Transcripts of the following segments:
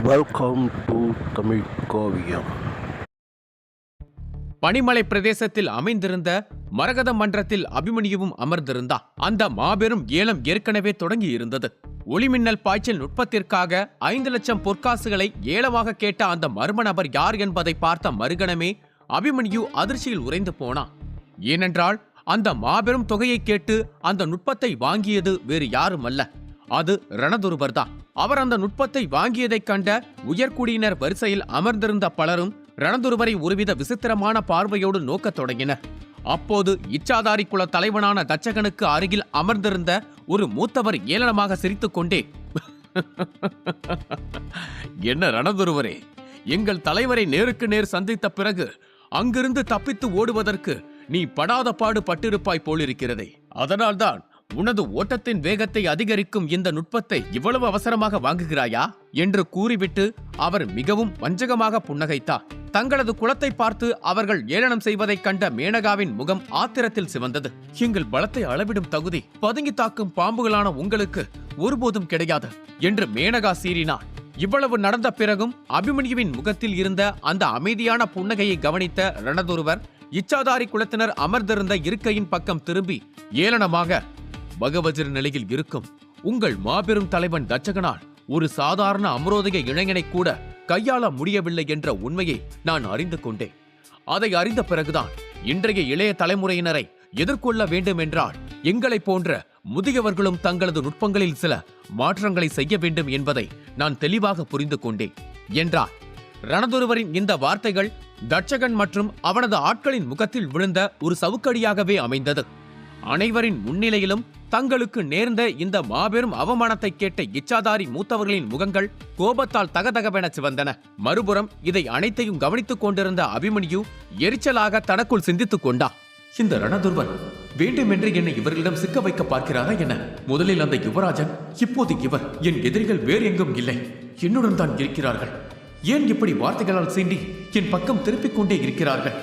Welcome to Tamil காவியம். பனிமலை பிரதேசத்தில் அமைந்திருந்த மரகத மன்றத்தில் அபிமன்யுவும் அமர்ந்திருந்தார். அந்த மாபெரும் ஏலம் ஏற்கனவே தொடங்கி இருந்தது. ஒளிமின்னல் பாய்ச்சல் நுட்பத்திற்காக 5 லட்சம் பொற்காசுகளை ஏலமாக கேட்ட அந்த மர்ம நபர் யார் என்பதை பார்த்த மறுகணமே அபிமன்யு அதிர்ச்சியில் உறைந்து போனான். ஏனென்றால் அந்த மாபெரும் தொகையை கேட்டு அந்த நுட்பத்தை வாங்கியது வேறு யாரும் அல்ல, அது ரணதுருவர் தான். அவர் அந்த நுட்பத்தை வாங்கியதைக் கண்ட உயர்குடியினர் வரிசையில் அமர்ந்திருந்த பலரும் ரணதுருவரை ஒருவித விசித்திரமான பார்வையோடு நோக்கத் தொடங்கினர். அப்போது இச்சாதாரி குல தலைவனான தச்சகனுக்கு அருகில் அமர்ந்திருந்த ஒரு மூத்தவர் ஏளனமாக சிரித்துக் கொண்டே, என்ன ரணதுருவரே, எங்கள் தலைவரை நேருக்கு நேர் சந்தித்த பிறகு அங்கிருந்து தப்பித்து ஓடுவதற்கு நீ படாத பாடு பட்டிருப்பாய் போலிருக்கிறதே. அதனால்தான் உனது ஓட்டத்தின் வேகத்தை அதிகரிக்கும் இந்த நுட்பத்தை இவ்வளவு அவசரமாக வாங்குகிறாயா என்று கூறிவிட்டு அவர் மிகவும் வஞ்சகமாக புன்னகைத்தார். தங்களது குலத்தை பார்த்து அவர்கள் ஏளனம் செய்வதைக் கண்ட மேனகாவின் முகம் ஆத்திரத்தில் சிவந்தது. எங்கள் பலத்தை அளவிடும் தகுதி பதுங்கி தாக்கும் பாம்புகளான உங்களுக்கு ஒருபோதும் கிடையாது என்று மேனகா சீறினார். இவ்வளவு நடந்த பிறகும் அபிமன்யுவின் முகத்தில் இருந்த அந்த அமைதியான புன்னகையை கவனித்த ரணதுருவர் இச்சாதாரி குலத்தினர் அமர்ந்திருந்த இருக்கையின் பக்கம் திரும்பி ஏளனமாக, பகவஜர் நிலையில் இருக்கும் உங்கள் மாபெரும் தலைவன் தச்சகனால் ஒரு சாதாரண அமரோதய இளைஞனை கூட கையாள முடியவில்லை என்ற உண்மையை நான் அறிந்து கொண்டேன். அதை அறிந்த பிறகுதான் இன்றைய இளைய தலைமுறையினரை எதிர்கொள்ள வேண்டும் என்றால் எங்களை போன்ற முதியவர்களும் தங்களது நுட்பங்களில் சில மாற்றங்களை செய்ய வேண்டும் என்பதை நான் தெளிவாக புரிந்து கொண்டேன் என்றார். ரணதுருவரின் இந்த வார்த்தைகள் தட்சகன் மற்றும் அவனது ஆட்களின் முகத்தில் விழுந்த ஒரு சவுக்கடியாகவே அமைந்தது. அனைவரின் முன்னிலையிலும் தங்களுக்கு நேர்ந்த இந்த மாபெரும் அவமானத்தை கேட்ட இச்சாதாரி மூத்தவர்களின் முகங்கள் கோபத்தால் தகதகவென சிவந்தன. மறுபுறம் இதை அனைத்தையும் கவனித்துக் கொண்டிருந்த அபிமன்யு எரிச்சலாக தனக்குள் சிந்தித்துக் கொண்டா. இந்த ரணதுர்வன் வேண்டுமென்று என்னை இவர்களிடம் சிக்க வைக்க பார்க்கிறாரா என? முதலில் அந்த யுவராஜன், இப்போது இவர். என் எதிரிகள் வேறு எங்கும் இல்லை, என்னுடன் தான் இருக்கிறார்கள். ஏன் இப்படி வார்த்தைகளால் சீண்டி என் பக்கம் திருப்பிக் கொண்டே இருக்கிறார்கள்?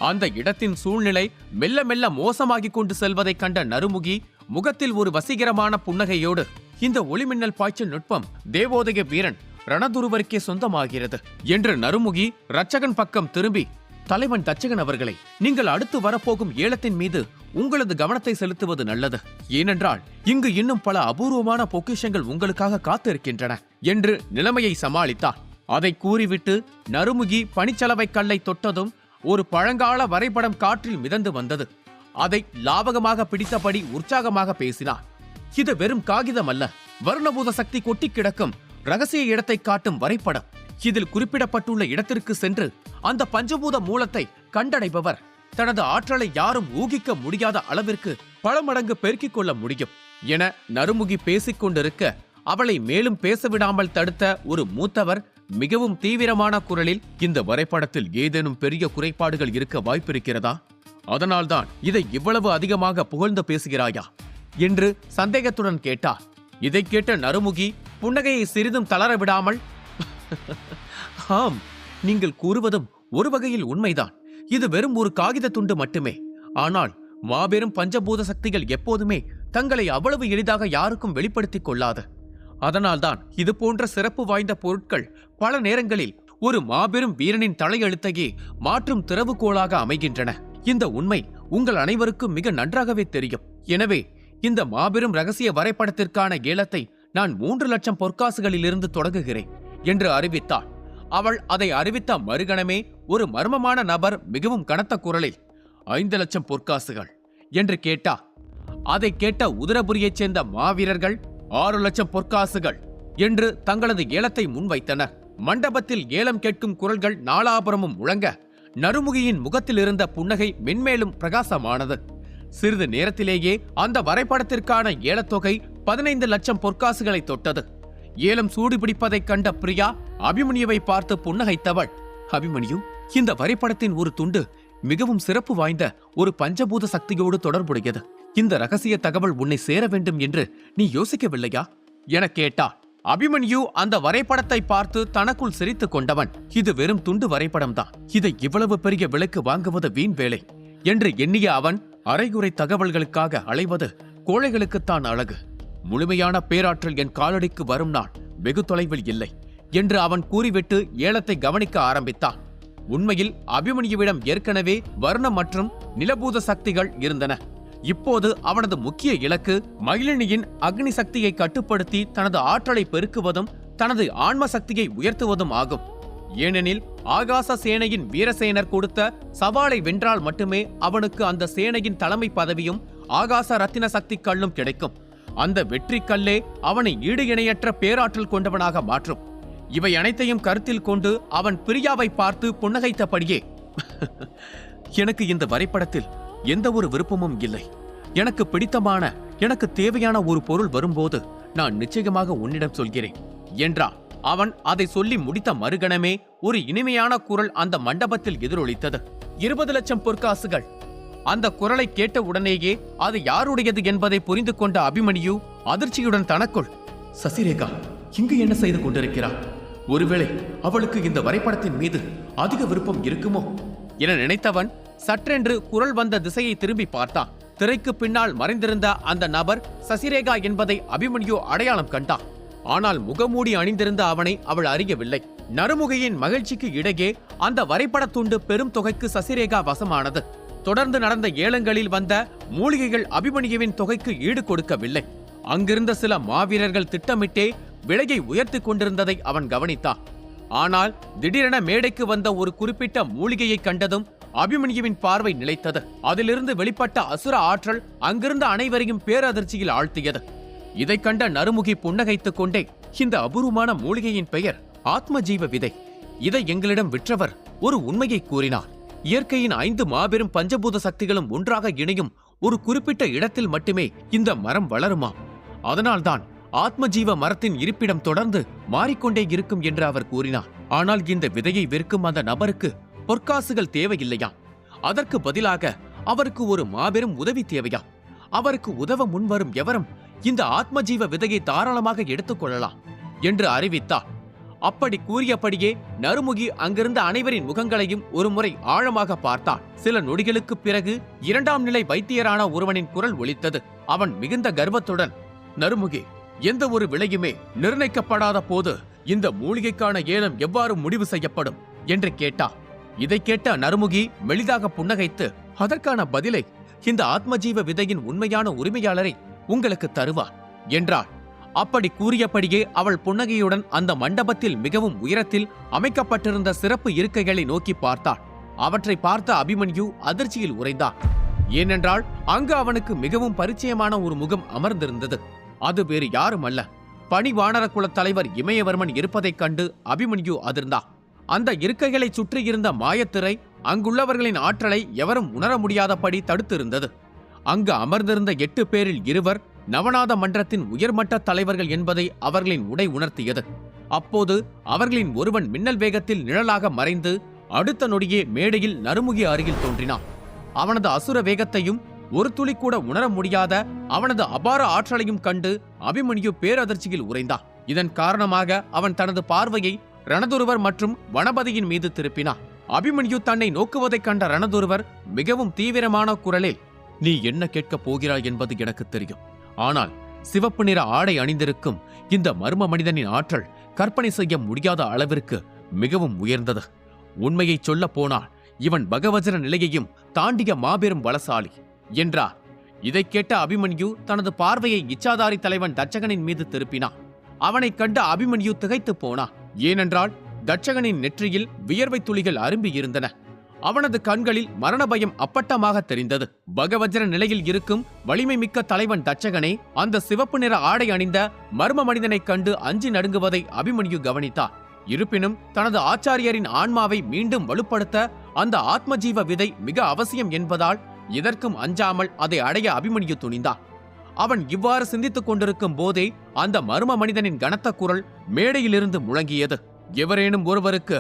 அந்த இடத்தின் சூழ்நிலை மெல்ல மெல்ல மோசமாகிக் கொண்டு செல்வதை கண்ட நறுமுகி முகத்தில் ஒரு வசீகரமான புன்னகையோடு, இந்த ஒளிமின்னல் பாய்ச்சல் நுட்பம் தேவோதய வீரன் ரணதுருவருக்கே சொந்தமாகிறது என்று நறுமுகி ரட்சகன் பக்கம் திரும்பி, தலைவன் தச்சகன் அவர்களை, நீங்கள் அடுத்து வரப்போகும் ஏலத்தின் மீது உங்களது கவனத்தை செலுத்துவது நல்லது. ஏனென்றால் இங்கு இன்னும் பல அபூர்வமான பொக்கிஷங்கள் உங்களுக்காக காத்திருக்கின்றன என்று நிலைமையை சமாளித்தார். அதை கூறிவிட்டு நறுமுகி பனிச்சலவை கல்லை தொட்டதும் ஒரு பழங்கால வரைபடம் காற்றில் மிதந்து வந்தது. அதை லாவகமாக பிடித்தபடி உற்சாகமாக பேசினார். இது வெறும் காகிதம் அல்ல, வர்ணபூத சக்தி கொட்டி கிடக்கும் ரகசிய இடத்தை காட்டும் வரைபடம். இதில் குறிப்பிடப்பட்டுள்ள இடத்திற்கு சென்று அந்த பஞ்சபூத மூலத்தை கண்டடைபவர் தனது ஆற்றலை யாரும் ஊகிக்க முடியாத அளவிற்கு பல மடங்கு பெருக்கிக் கொள்ள முடியும் என நறுமுகி பேசிக் கொண்டிருக்க, அவளை மேலும் பேசவிடாமல் தடுத்த ஒரு மூத்தவர் மிகவும் தீவிரமான குரலில், இந்த வரைபடத்தில் ஏதேனும் பெரிய குறைபாடுகள் இருக்க வாய்ப்பிருக்கிறதா? அதனால்தான் இதை இவ்வளவு அதிகமாக புகழ்ந்து பேசுகிறாயா என்று சந்தேகத்துடன் கேட்டார். இதை கேட்ட நறுமுகி புன்னகையை சிறிதும் தளர விடாமல், ஆம், நீங்கள் கூறுவதும் ஒரு வகையில் உண்மைதான். இது வெறும் ஒரு காகித துண்டு மட்டுமே. ஆனால் மாபெரும் பஞ்சபூத சக்திகள் எப்போதுமே தங்களை அவ்வளவு எளிதாக யாருக்கும் வெளிப்படுத்திக் கொள்ளாது. அதனால்தான் இது போன்ற சிறப்பு வாய்ந்த பொருட்கள் பல நேரங்களில் ஒரு மாபெரும் வீரனின் தலையெழுத்தையே மாற்றும் திறவுகோலாக அமைகின்றன. இந்த உண்மை உங்கள் அனைவருக்கும் மிக நன்றாகவே தெரியும். எனவே இந்த மாபெரும் ரகசிய வரைபடத்திற்கான ஏலத்தை நான் 3 லட்சம் பொற்காசுகளிலிருந்து தொடங்குகிறேன் என்று அறிவித்தாள். அவள் அதை அறிவித்த மறுகணமே ஒரு மர்மமான நபர் மிகவும் கனத்த குரலில், 5 லட்சம் பொற்காசுகள் என்று கேட்டா. அதை கேட்ட உதரபுரியைச் சேர்ந்த மாவீரர்கள் 6 லட்சம் பொற்காசுகள் என்று தங்களது ஏலத்தை முன்வைத்தனர். மண்டபத்தில் ஏலம் கேட்கும் குரல்கள் நாலாபுரமும் முழங்க நறுமுகியின் முகத்தில் இருந்த புன்னகை மென்மேலும் பிரகாசமானது. சிறிது நேரத்திலேயே அந்த வரைபடத்திற்கான ஏலத்தொகை 15 லட்சம் பொற்காசுகளை தொட்டது. ஏலம் சூடுபிடிப்பதைக் கண்ட பிரியா அபிமன்யுவை பார்த்து புன்னகைத்தவள், அபிமன்யு, இந்த வரைபடத்தின் ஒரு துண்டு மிகவும் சிறப்பு வாய்ந்த ஒரு பஞ்சபூத சக்தியோடு தொடர்புடையது. இந்த ரகசிய தகவல் உன்னை சேர வேண்டும் என்று நீ யோசிக்கவில்லையா என கேட்டார். அபிமன்யு அந்த வரைபடத்தை பார்த்து தனக்குள் சிரித்துக் கொண்டவன், இது வெறும் துண்டு வரைபடம்தான், இதை இவ்வளவு பெரிய விலைக்கு வாங்குவது வீண் வேலை என்று எண்ணிய அவன், அரைகுறை தகவல்களுக்காக அலைவது கோழைகளுக்குத்தான் அழகு. முழுமையான பேராற்றல் என் காலடிக்கு வரும் நாள் வெகு தொலைவில் இல்லை. என்று அவன் கூறிவிட்டு ஏலத்தை கவனிக்க ஆரம்பித்தான். உண்மையில் அபிமன்யுவிடம் ஏற்கனவே வர்ண மற்றும் நிலபூத சக்திகள் இருந்தன. இப்போது அவனது முக்கிய இலக்கு மகிழினியின் அக்னி சக்தியை கட்டுப்படுத்தி தனது ஆற்றலை பெருக்குவதும் தனது ஆன்ம சக்தியை உயர்த்துவதும் ஆகும். ஏனெனில் ஆகாச சேனையின் வீரசேனர் கொடுத்த சவாலை வென்றால் மட்டுமே அவனுக்கு அந்த சேனையின் தலைமை பதவியும் ஆகாச ரத்தின சக்தி கல்லும் கிடைக்கும். அந்த வெற்றி கல்லே அவனை ஈடு இணையற்ற பேராற்றல் கொண்டவனாக மாற்றும். இவை அனைத்தையும் கருத்தில் கொண்டு அவன் பிரியாவை பார்த்து புன்னகைத்தபடியே, எனக்கு இந்த வரைபடத்தில் எந்த ஒரு விருப்பமும் இல்லை. எனக்கு பிடித்தமான, எனக்கு தேவையான ஒரு பொருள் வரும்போது நான் நிச்சயமாக உன்னிடம் சொல்கிறேன் என்றான். அவன் அதை சொல்லி முடித்த மறுகணமே ஒரு இனிமையான குரல் அந்த மண்டபத்தில் எதிரொலித்தது. 20 லட்சம் பொற்காசுகள். அந்த குரலை கேட்ட உடனேயே அது யாருடையது என்பதை புரிந்து கொண்ட அபிமன்யு அதிர்ச்சியுடன் தனக்குள், சசிரேகா இங்கு என்ன செய்து கொண்டிருக்கிறார்? ஒருவேளை அவளுக்கு இந்த வரைபடத்தின் மீது அதிக விருப்பம் இருக்குமோ என நினைத்தவன் சற்றென்று குரல் வந்த திசையை திரும்பி பார்த்தான். திரைக்கு பின்னால் மறைந்திருந்த அந்த நபர் சசிரேகா என்பதை அபிமன்யு அடையாளம் கண்டான். ஆனால் முகமூடி அணிந்திருந்த அவனை அவள் அறியவில்லை. நறுமுகையின் மகிழ்ச்சிக்கு இடையே அந்த வரைபட துண்டு பெரும் தொகைக்கு சசிரேகா வசமானது. தொடர்ந்து நடந்த ஏலங்களில் வந்த மூலிகைகள் அபிமன்யுவின் தொகைக்கு ஈடு கொடுக்கவில்லை. அங்கிருந்த சில மாவீரர்கள் திட்டமிட்டே விலையை உயர்த்தி கொண்டிருந்ததை அவன் கவனித்தான். ஆனால் திடீரென மேடைக்கு வந்த ஒரு குறிப்பிட்ட மூலிகையை கண்டதும் அபிமன்யுவின் பார்வை நிலைத்தது. அதிலிருந்து வெளிப்பட்ட அசுர ஆற்றல் அங்கிருந்த அனைவரையும் பேரதிர்ச்சியில் ஆழ்த்தியது. இதை கண்ட நறுமுகி புன்னகைத்துக் கொண்டே, இந்த அபூர்வமான மூலிகையின் பெயர் ஆத்மஜீவ விதை. இதை எங்களிடம் விற்றவர் ஒரு உண்மையை கூறினார். இயற்கையின் 5 மாபெரும் பஞ்சபூத சக்திகளும் ஒன்றாக இணையும் ஒரு குறிப்பிட்ட இடத்தில் மட்டுமே இந்த மரம் வளருமா. அதனால்தான் ஆத்மஜீவ மரத்தின் இருப்பிடம் தொடர்ந்து மாறிக்கொண்டே இருக்கும் என்று அவர் கூறினார். ஆனால் இந்த விதையை விற்கும் அந்த நபருக்கு பொற்காசுகள் தேவையில்லையா? அதற்கு பதிலாக அவருக்கு ஒரு மாபெரும் உதவி தேவையா? அவருக்கு உதவ முன்வரும் எவரும் இந்த ஆத்மஜீவ விதையை தாராளமாக எடுத்துக் கொள்ளலாம் என்று அறிவித்தார். அப்படி கூறியபடியே நறுமுகி அங்கிருந்த அனைவரின் முகங்களையும் ஒருமுறை ஆழமாக பார்த்தார். சில நொடிகளுக்கு பிறகு 2ஆம் நிலை வைத்தியரான ஒருவனின் குரல் ஒலித்தது. அவன் மிகுந்த கர்வத்துடன், நறுமுகி, எந்த ஒரு விலையுமே நிர்ணயிக்கப்படாத போது இந்த மூலிகைக்கான ஏலம் எவ்வாறு முடிவு செய்யப்படும் என்று கேட்டார். இதை கேட்ட நறுமுகி மெலிதாக புன்னகைத்து, அதற்கான பதிலை இந்த ஆத்மஜீவ விதையின் உண்மையான உரிமையாளரை உங்களுக்கு தருவார் என்றார். அப்படி கூறியபடியே அவள் புன்னகையுடன் அந்த மண்டபத்தில் மிகவும் உயரத்தில் அமைக்கப்பட்டிருந்த சிறப்பு இருக்கைகளை நோக்கி பார்த்தாள். அவற்றை பார்த்த அபிமன்யு அதிர்ச்சியில் உறைந்தார். ஏனென்றால் அங்கு அவனுக்கு மிகவும் பரிச்சயமான ஒரு முகம் அமர்ந்திருந்தது. அது வேறு யாரும் அல்ல, பணிவானர குல தலைவர் இமயவர்மன் இருப்பதைக் கண்டு அபிமன்யு அதிர்ந்தார். அந்த இருக்கைகளை சுற்றியிருந்த மாயத்திரை அங்குள்ளவர்களின் ஆற்றலை எவரும் உணர முடியாதபடி தடுத்திருந்தது. அங்கு அமர்ந்திருந்த 8 பேரில் 2 நவநாத மன்றத்தின் உயர்மட்ட தலைவர்கள் என்பதை அவர்களின் உடை உணர்த்தியது. அப்போது அவர்களின் ஒருவன் மின்னல் வேகத்தில் நிழலாக மறைந்து அடுத்த நொடியே மேடையில் நறுமுகி அருகில் தோன்றினான். அவனது அசுர வேகத்தையும் ஒரு துளி கூட உணர முடியாத அவனது அபார ஆற்றலையும் கண்டு அபிமன்யு பேரதிர்ச்சியில் உறைந்தான். இதன் காரணமாக அவன் தனது பார்வையை ரணதுருவர் மற்றும் வனபதியின் மீது திருப்பினான். அபிமன்யு தன்னை நோக்குவதைக் கண்ட ரணதுருவர் மிகவும் தீவிரமான குரலில், நீ என்ன கேட்கப் போகிறாய் என்பது எனக்கு தெரியும். ஆனால் சிவப்பு நிற ஆடை அணிந்திருக்கும் இந்த மர்ம மனிதனின் ஆற்றல் கற்பனை செய்ய முடியாத அளவிற்கு மிகவும் உயர்ந்தது. உண்மையை சொல்ல போனால் இவன் பகவஜர நிலையையும் தாண்டிய மாபெரும் பலசாலி என்றார். இதை கேட்ட அபிமன்யு தனது பார்வையை இச்சாதாரி தலைவன் தட்சகனின் மீது திருப்பினான். அவனைக் கண்ட அபிமன்யு திகைத்து போனான். ஏனென்றால் தட்சகனின் நெற்றியில் வியர்வை துளிகள் அரும்பி இருந்தன. அவனது கண்களில் மரண பயம் அப்பட்டமாக தெரிந்தது. பகவஜர நிலையில் இருக்கும் வலிமை மிக்க தலைவன் தட்சகனே அந்த சிவப்பு நிற ஆடை அணிந்த மர்ம மனிதனைக் கண்டு அஞ்சி நடுங்குவதை அபிமன்யு கவனித்தார். இருப்பினும் தனது ஆச்சாரியரின் ஆன்மாவை மீண்டும் வலுப்படுத்த அந்த ஆத்மஜீவ விதை மிக அவசியம் என்பதால் இதற்கும் அஞ்சாமல் அதை அடைய அபிமன்யு துணிந்தார். அவன் இவ்வாறு சிந்தித்துக் கொண்டிருக்கும் போதே அந்த மர்ம மனிதனின் கனத்த குரல் மேடையிலிருந்து முழங்கியது. எவரேனும் ஒருவருக்கு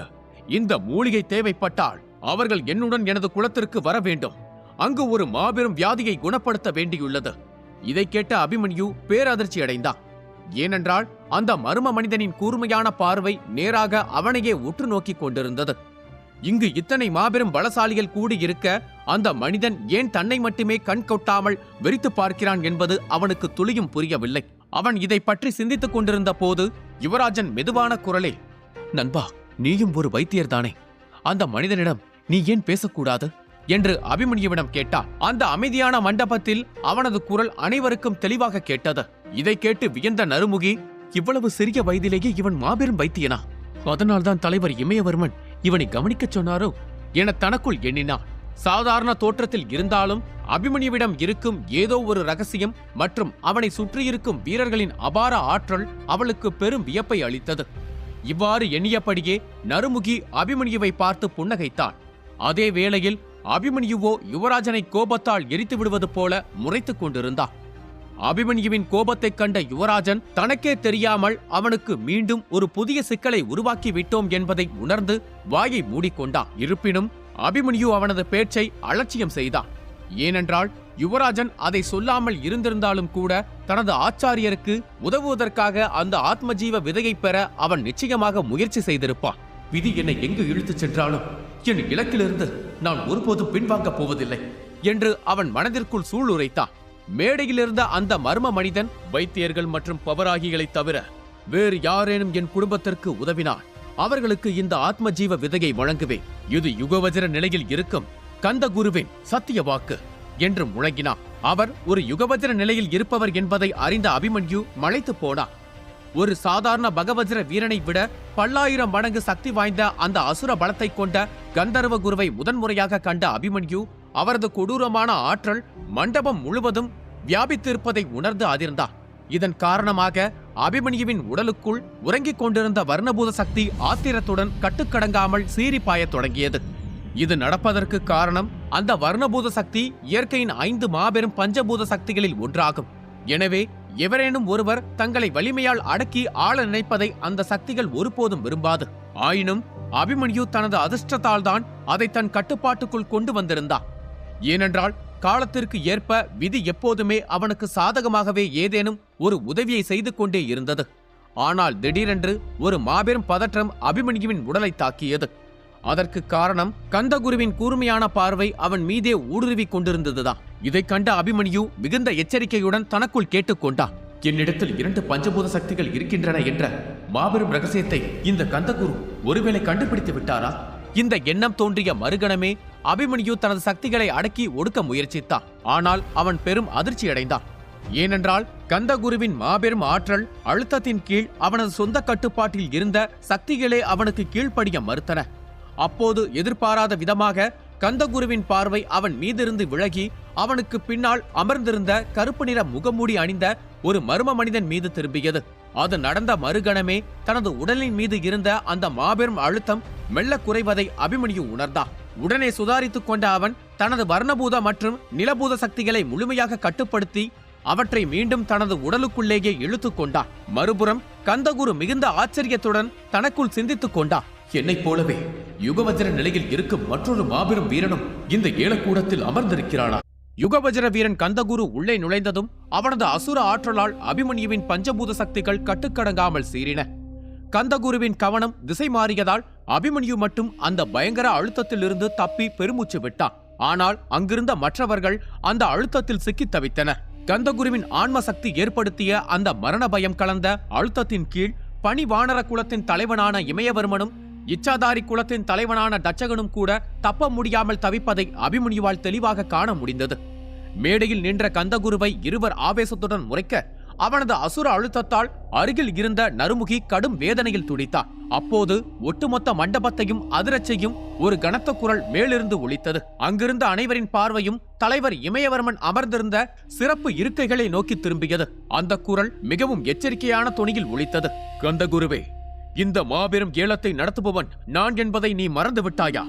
இந்த மூலிகை தேவைப்பட்டால் அவர்கள் என்னுடன் எனது குலத்திற்கு வர வேண்டும். அங்கு ஒரு மாபெரும் வியாதியை குணப்படுத்த வேண்டியுள்ளது. இதை கேட்ட அபிமன்யு பேரதிர்ச்சி அடைந்தான். ஏனென்றால் அந்த மர்ம மனிதனின் கூர்மையான பார்வை நேராக அவனையே உற்று நோக்கிக் கொண்டிருந்தது. இங்கு இத்தனை மாபெரும் பலசாலிகள் கூடியிருக்க அந்த மனிதன் ஏன் தன்னை மட்டுமே கண் கொட்டாமல் வெறித்து பார்க்கிறான் என்பது அவனுக்கு துளியும் புரியவில்லை. அவன் இதை பற்றி சிந்தித்துக் கொண்டிருந்த போது யுவராஜன் மெதுவான குரலில், நண்பா, நீயும் ஒரு வைத்தியர் தானே? அந்த மனிதனிடம் நீ ஏன் பேசக்கூடாது என்று அபிமன்யுவிடம் கேட்டான். அந்த அமைதியான மண்டபத்தில் அவனது குரல் அனைவருக்கும் தெளிவாக கேட்டது. இதை கேட்டு வியந்த நறுமுகி, இவ்வளவு சிறிய வயதிலேயே இவன் மாபெரும் வைத்தியனா? அதனால்தான் தலைவர் இமயவர்மன் இவனை கவனிக்கச் சொன்னாரோ என தனக்குள் எண்ணினான். சாதாரண தோற்றத்தில் இருந்தாலும் அபிமன்யுவிடம் இருக்கும் ஏதோ ஒரு ரகசியம் மற்றும் அவனை சுற்றியிருக்கும் வீரர்களின் அபார ஆற்றல் அவளுக்கு பெரும் வியப்பை அளித்தது. இவ்வாறு எண்ணியபடியே நறுமுகி அபிமன்யுவை பார்த்து புன்னகைத்தாள். அதே வேளையில் அபிமன்யுவோ யுவராஜனை கோபத்தால் எரித்து விடுவது போல முறைத்துக் கொண்டிருந்தான். அபிமன்யுவின் கோபத்தைக் கண்ட யுவராஜன் தனக்கே தெரியாமல் அவனுக்கு மீண்டும் ஒரு புதிய சிக்கலை உருவாக்கி விட்டோம் என்பதை உணர்ந்து வாயை மூடிக்கொண்டான். இருப்பினும் அபிமன்யு அவனது பேச்சை அலட்சியம் செய்தான். ஏனென்றால் யுவராஜன் அதை சொல்லாமல் இருந்திருந்தாலும் கூட தனது ஆச்சாரியருக்கு உதவுவதற்காக அந்த ஆத்மஜீவ விதையை பெற அவன் நிச்சயமாக முயற்சி செய்திருப்பான். விதி என்னை எங்கு இழுத்துச் சென்றாலும் என் இலக்கிலிருந்து நான் ஒருபோதும் பின்வாங்கப் போவதில்லை என்று அவன் மனதிற்குள் சூளுரைத்தான். மேடையிலிருந்த அந்த மர்ம மனிதன் வைத்தியர்கள் மற்றும் பவராகிகளைத் தவிர வேறு யாரேனும் என் குடும்பத்திற்கு உதவினால் அவர்களுக்கு இந்த ஆத்மஜீவ விதையை வழங்குவேன். இது யுகவஜர நிலையில் இருக்கும் கந்தகுருவின் சத்திய வாக்கு என்று முழங்கினான். அவர் ஒரு யுகவஜர நிலையில் இருப்பவர் என்பதை அறிந்த அபிமன்யு மலைத்து போனான். ஒரு சாதாரண பகவஜர வீரனை விட பல்லாயிரம் மடங்கு சக்தி வாய்ந்த அந்த அசுர பலத்தை கொண்ட கந்தர்வ குருவை முதன்முறையாக கண்ட அபிமன்யு அவரது கொடூரமான ஆற்றல் மண்டபம் முழுவதும் வியாபித்திருப்பதை உணர்ந்து அதிர்ந்தார். இதன் காரணமாக அபிமன்யுவின் உடலுக்குள் உறங்கிக் கொண்டிருந்த வர்ணபூத சக்தி ஆத்திரத்துடன் கட்டுக்கடங்காமல் சீறி பாயத் தொடங்கியது. இது நடப்பதற்கு காரணம் அந்த வர்ணபூத சக்தி இயற்கையின் 5 மாபெரும் பஞ்சபூத சக்திகளில் ஒன்றாகும். எனவே எவரேனும் ஒருவர் தங்களை வலிமையால் அடக்கி ஆள நினைப்பதை அந்த சக்திகள் ஒருபோதும் விரும்பாது. ஆயினும் அபிமன்யு தனது அதிர்ஷ்டத்தால் தான் அதை தன் கட்டுப்பாட்டுக்குள் கொண்டு வந்திருந்தான். ஏனென்றால் காலத்திற்கு ஏற்ப விதி எப்போதுமே அவனுக்கு சாதகமாகவே ஏதேனும் ஒரு உதவியை செய்து கொண்டே இருந்தது. ஆனால் திடீரென்று ஒரு மாபெரும் பதற்றம் அபிமன்யுவின் உடலை தாக்கியது. அதற்கு காரணம் கந்தகுருவின் கூர்மையான பார்வை அவன் மீதே ஊடுருவிக் கொண்டிருந்ததுதான். இதைக் கண்ட அபிமன்யு மிகுந்த எச்சரிக்கையுடன் தனக்குள் கேட்டுக்கொண்டான். என்னிடத்தில் 2 பஞ்சபூத சக்திகள் இருக்கின்றன என்ற மாபெரும் ரகசியத்தை இந்த கந்தகுரு ஒருவேளை கண்டுபிடித்து விட்டாரா? இந்த எண்ணம் தோன்றிய மறுகணமே அபிமன்யு தனது சக்திகளை அடக்கி ஒடுக்க முயற்சித்தான். ஆனால் அவன் பெரும் அதிர்ச்சியடைந்தான். ஏனென்றால் கந்தகுருவின் மாபெரும் ஆற்றல் அழுத்தத்தின் கீழ் அவனது சொந்த கட்டுப்பாட்டில் இருந்த சக்திகளே அவனுக்கு கீழ்ப்படிய மறுத்தன. அப்போது எதிர்பாராத விதமாக கந்தகுருவின் பார்வை அவன் மீதிருந்து விலகி அவனுக்கு பின்னால் அமர்ந்திருந்த கருப்பு நிற முகமூடி அணிந்த ஒரு மர்ம மனிதன் மீது திரும்பியது. அது நடந்த மறுகணமே தனது உடலின் மீது இருந்த அந்த மாபெரும் அழுத்தம் மெல்ல குறைவதை அபிமன்யு உணர்ந்தான். உடனே சுதாரித்துக் கொண்ட அவன் தனது வர்ணபூத மற்றும் நிலபூத சக்திகளை முழுமையாக கட்டுப்படுத்தி அவற்றை மீண்டும் தனது உடலுக்குள்ளேயே இழுத்துக் கொண்டான். மறுபுறம் கந்தகுரு மிகுந்த ஆச்சரியத்துடன் தனக்குள் சிந்தித்துக் கொண்டான். என்னைப் போலவே யுகவஜர நிலையில் இருக்கும் மற்றொரு மாபெரும் வீரனும் இந்த ஏலக்கூடத்தில் அமர்ந்திருக்கிறானா? யுகவஜர வீரன் கந்தகுரு உள்ளே நுழைந்ததும் அவனது அசுர ஆற்றலால் அபிமன்யுவின் பஞ்சபூத சக்திகள் கட்டுக்கடங்காமல் சீறின. கந்தகுருவின் கவனம் திசை மாறியதால் அபிமன்யு மட்டும் அந்த பயங்கர அழுத்தத்திலிருந்து தப்பி பெருமூச்சு விட்டான். ஆனால் அங்கிருந்த மற்றவர்கள் அந்த அழுத்தத்தில் சிக்கித் தவித்தனர். கந்தகுருவின் ஆன்ம சக்தி ஏற்படுத்திய அந்த மரண பயம் கலந்த அழுத்தத்தின் கீழ் பனிவானர குலத்தின் தலைவனான இமயவர்மனும் இச்சாதாரி குலத்தின் தலைவனான தட்சகனும் கூட தப்ப முடியாமல் தவிப்பதை அபிமன்யுவால் தெளிவாக காண முடிந்தது. மேடையில் நின்ற கந்தகுருவை இருவர் ஆவேசத்துடன் முறைக்க அவனது அசுர அழுத்தத்தால் அருகில் இருந்த நறுமுகி கடும் வேதனையில் துடித்தார். அப்போது ஒட்டுமொத்த மண்டபத்தையும் அதிரச் செய்யும் ஒரு கனத்த குரல் மேலிருந்து ஒலித்தது. அங்கிருந்த அனைவரின் பார்வையும் தலைவர் இமயவர்மன் அமர்ந்திருந்த சிறப்பு இருக்கைகளை நோக்கி திரும்பியது. அந்த குரல் மிகவும் எச்சரிக்கையான தொனியில் ஒலித்தது. கந்தகுருவே, இந்த மாபெரும் ஏலத்தை நடத்துபவன் நான் என்பதை நீ மறந்து விட்டாயா?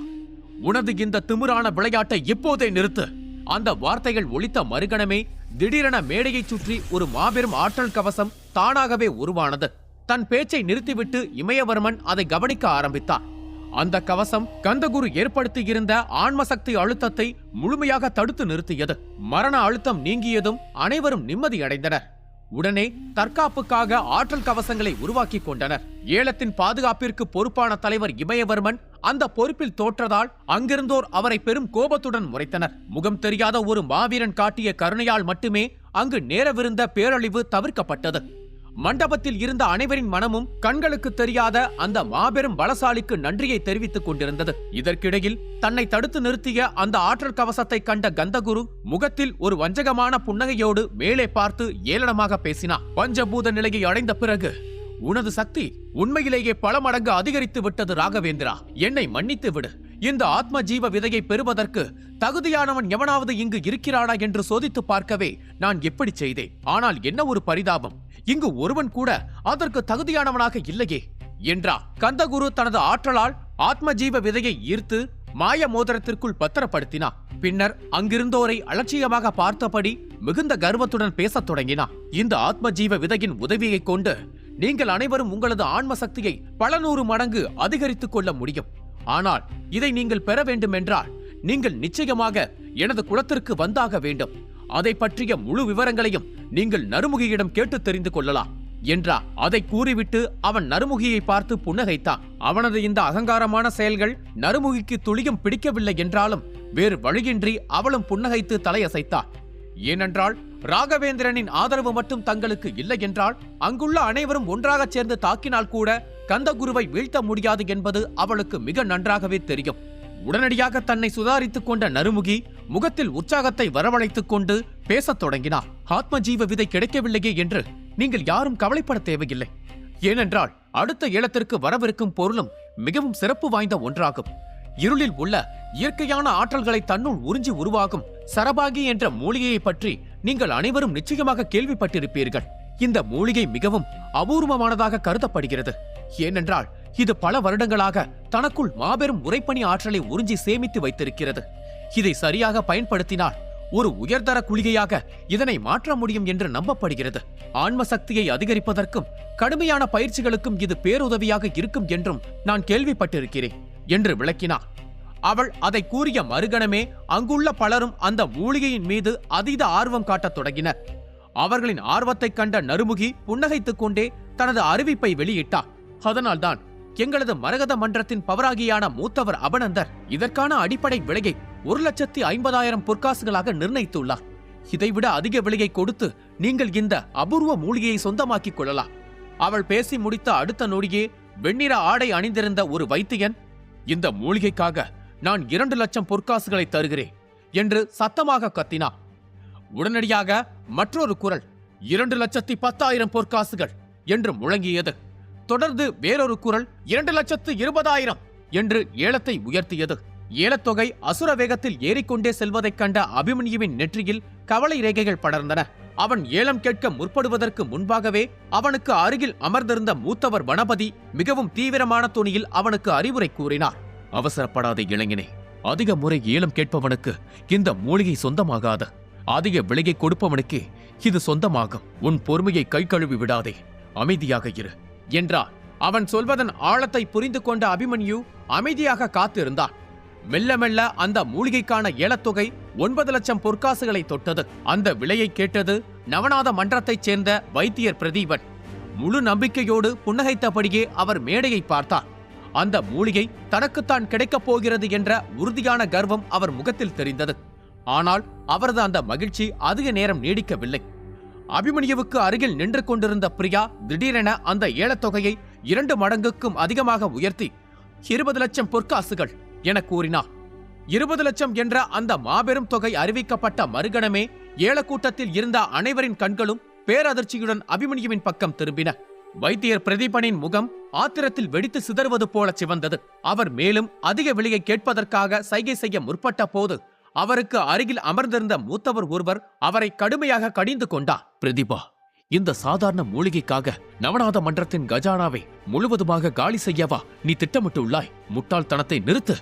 உனது இந்த திமிரான விளையாட்டை இப்போதே நிறுத்து. அந்த வார்த்தைகள் ஒலித்த மறுகணமே திடீரென மேடையைச் சுற்றி ஒரு மாபெரும் ஆற்றல் கவசம் தானாகவே உருவானது. தன் பேச்சை நிறுத்திவிட்டு இமயவர்மன் அதை கவனிக்க ஆரம்பித்தார். அந்த கவசம் கந்தகுரு ஏற்படுத்தியிருந்த ஆன்மசக்தி அழுத்தத்தை முழுமையாக தடுத்து நிறுத்தியது. மரண அழுத்தம் நீங்கியதும் அனைவரும் நிம்மதியடைந்தனர். உடனே தற்காப்புக்காக ஆற்றல் கவசங்களை உருவாக்கி கொண்டனர். ஏலத்தின் பாதுகாப்பிற்கு பொறுப்பான தலைவர் இமயவர்மன் அந்த பொறுப்பில் தோற்றதால் அங்கிருந்தோர் அவரை பெரும் கோபத்துடன் முறைத்தனர். முகம் தெரியாத ஒரு மாவீரன் காட்டிய கருணையால் மட்டுமே அங்கு நேரவிருந்த பேரழிவு தவிர்க்கப்பட்டது. மண்டபத்தில் இருந்த அனைவரின் மனமும் கண்களுக்கு தெரியாத அந்த மாபெரும் பலசாலிக்கு நன்றியை தெரிவித்துக் கொண்டிருந்தது. இதற்கிடையில் தன்னை தடுத்து நிறுத்திய அந்த ஆற்றல் கவசத்தை கண்ட கந்தகுரு முகத்தில் ஒரு வஞ்சகமான புன்னகையோடு மேலே பார்த்து ஏளனமாக பேசினார். பஞ்சபூத நிலையை அடைந்த பிறகு உனது சக்தி உண்மையிலேயே பல மடங்கு அதிகரித்து விட்டது ராகவேந்திரா. என்னை மன்னித்து விடு. இந்த ஆத்ம ஜீவ விதையை பெறுவதற்கு தகுதியானவன் எவனாவது இங்கு இருக்கிறானா என்று சோதித்து பார்க்கவே நான் எப்படி செய்தேன். ஆனால் என்ன ஒரு பரிதாபம், இங்கு ஒருவன் கூட அதற்கு தகுதியானவனாக இல்லையே என்றார். கந்தகுரு தனது ஆற்றலால் ஆத்ம ஜீவ விதையை ஈர்த்து மாய மோதிரத்திற்குள் பத்திரப்படுத்தினார். பின்னர் அங்கிருந்தோரை அலட்சியமாக பார்த்தபடி மிகுந்த கர்வத்துடன் பேசத் தொடங்கினார். இந்த ஆத்ம ஜீவ விதையின் உதவியை கொண்டு நீங்கள் அனைவரும் உங்களது ஆன்ம சக்தியை பல 100 மடங்கு அதிகரித்துக் கொள்ள முடியும். ஆனால் இதை நீங்கள் பெற வேண்டும் என்றால் நீங்கள் நிச்சயமாக எனது குலத்திற்கு வந்தாக வேண்டும். அதை பற்றிய முழு விவரங்களையும் நீங்கள் நறுமுகியிடம் கேட்டு தெரிந்து கொள்ளலாம் என்றார். அதை கூறிவிட்டு அவன் நறுமுகியை பார்த்து புன்னகைத்தான். அவனது இந்த அகங்காரமான செயல்கள் நறுமுகிக்கு துளியும் பிடிக்கவில்லை என்றாலும் வேறு வழியின்றி அவளும் புன்னகைத்து தலையசைத்தாள். ஏனென்றால் ராகவேந்திரனின் ஆதரவு மட்டும் தங்களுக்கு இல்லை என்றால் அங்குள்ள அனைவரும் ஒன்றாக சேர்ந்து தாக்கினால் கூட கந்தகுருவை வீழ்த்த முடியாது என்பது அவளுக்கு மிக நன்றாகவே தெரியும். உடனடியாக தன்னை சுதாரித்துக் கொண்ட நறுமுகி முகத்தில் உற்சாகத்தை வரவழைத்துக் கொண்டு பேசத் தொடங்கினார். ஆத்ம ஜீவ விதை கிடைக்கவில்லையே என்று நீங்கள் யாரும் கவலைப்பட தேவையில்லை. ஏனென்றால் அடுத்த ஏலத்திற்கு வரவிருக்கும் பொருளும் மிகவும் சிறப்பு வாய்ந்த ஒன்றாகும். இருளில் உள்ள இயற்கையான ஆற்றல்களை தன்னுள் உறிஞ்சி உருவாகும் சரபாகி என்ற மூலிகையை பற்றி நீங்கள் அனைவரும் நிச்சயமாக கேள்விப்பட்டிருப்பீர்கள். இந்த மூலிகை மிகவும் அபூர்வமானதாக கருதப்படுகிறது. ஏனென்றால் இது பல வருடங்களாக தனக்குள் மாபெரும் உறைபனி ஆற்றலை உறிஞ்சி சேமித்து வைத்திருக்கிறது. இதை சரியாக பயன்படுத்தினால் ஒரு உயர்தர குளிகையாக இதனை மாற்ற முடியும் என்று நம்பப்படுகிறது. ஆன்ம சக்தியை அதிகரிப்பதற்கும் கடுமையான பயிற்சிகளுக்கும் இது பேருதவியாக இருக்கும் என்றும் நான் கேள்விப்பட்டிருக்கிறேன் என்று விளக்கினார். அவள் அதை கூறிய மறுகணமே அங்குள்ள பலரும் அந்த மூலிகையின் மீது அதீத ஆர்வம் காட்டத் தொடங்கினர். அவர்களின் ஆர்வத்தைக் கண்ட நறுமுகி புன்னகைத்துக் கொண்டே தனது அறிவிப்பை வெளியிட்டார். அதனால்தான் எங்களது மரகத மன்றத்தின் பவராகியான மூத்தவர் அபனந்தர் இதற்கான அடிப்படை விலையை 1,50,000 பொற்காசுகளாக நிர்ணயித்துள்ளார். இதைவிட அதிக விலையை கொடுத்து நீங்கள் இந்த அபூர்வ மூலிகையை சொந்தமாக்கிக் கொள்ளலாம். அவள் பேசி முடித்த அடுத்த நொடியே வெண்ணிற ஆடை அணிந்திருந்த ஒரு வைத்தியன், இந்த மூலிகைக்காக நான் 2 லட்சம் பொற்காசுகளை தருகிறேன் என்று சத்தமாக கத்தினார். உடனடியாக மற்றொரு குரல் 2,10,000 பொற்காசுகள் என்று முழங்கியது. தொடர்ந்து வேறொரு குரல் 2,20,000 என்று ஏலத்தை உயர்த்தியது. ஏலத்தொகை அசுர வேகத்தில் ஏறிக்கொண்டே செல்வதைக் கண்ட அபிமன்யுவின் நெற்றியில் கவலை ரேகைகள் படர்ந்தன. அவன் ஏலம் கேட்க முற்படுவதற்கு முன்பாகவே அவனுக்கு அருகில் அமர்ந்திருந்த மூத்தவர் வனபதி மிகவும் தீவிரமான தொனியில் அவனுக்கு அறிவுரை கூறினார். அவசரப்படாத இளைஞனே, அதிக முறை ஏலம் கேட்பவனுக்கு இந்த மூலிகை சொந்தமாகாத. அதிக விலையை கொடுப்பவனுக்கே இது சொந்தமாகும். உன் பொறுமையை கை கழுவி விடாதே, அமைதியாக இரு என்றார். அவன் சொல்வதன் ஆழத்தை புரிந்து கொண்ட அபிமன்யு அமைதியாக காத்திருந்தான். மெல்ல மெல்ல அந்த மூலிகைக்கான ஏலத்தொகை 9 லட்சம் பொற்காசுகளை தொட்டது. அந்த விலையை கேட்டது நவநாத மன்றத்தைச் சேர்ந்த வைத்தியர் பிரதீபன். முழு நம்பிக்கையோடு புன்னகைத்தபடியே அவர் மேடையை பார்த்தார். அந்த மூலிகை தனக்குத்தான் கிடைக்கப் போகிறது என்ற உறுதியான கர்வம் அவர் முகத்தில் தெரிந்தது. ஆனால் அவரது அந்த மகிழ்ச்சி அதிக நேரம் நீடிக்கவில்லை. அபிமன்யுவுக்கு அருகில் நின்று கொண்டிருந்த பிரியா திடீரென அந்த ஏலத்தொகையை 2 மடங்குக்கும் அதிகமாக உயர்த்தி 20 லட்சம் பொற்காசுகள் என கூறினார். 20 லட்சம் என்ற அந்த மாபெரும் தொகை அறிவிக்கப்பட்ட மறுகணமே ஏலக்கூட்டத்தில் இருந்த அனைவரின் கண்களும் பேரதிர்ச்சியுடன் அபிமன்யுவின் பக்கம் திரும்பின. வைத்தியர் பிரதீபனின் முகம் ஆத்திரத்தில் வெடித்து சிதறுவது போல சிவந்தது. அவர் மேலும் அதிக விலையை கேட்பதற்காக சைகை செய்ய முற்பட்ட போது அவருக்கு அருகில் அமர்ந்திருந்த மூத்தவர் ஒருவர் அவரை கடுமையாக கடிந்து கொண்டார். பிரதீபா, இந்த சாதாரண மூலிகைக்காக நவநாத மன்றத்தின் கஜானாவை முழுவதுமாக காலி செய்யவா நீ திட்டமிட்டுள்ளாய்? முட்டாள்தனத்தை நிறுத்து.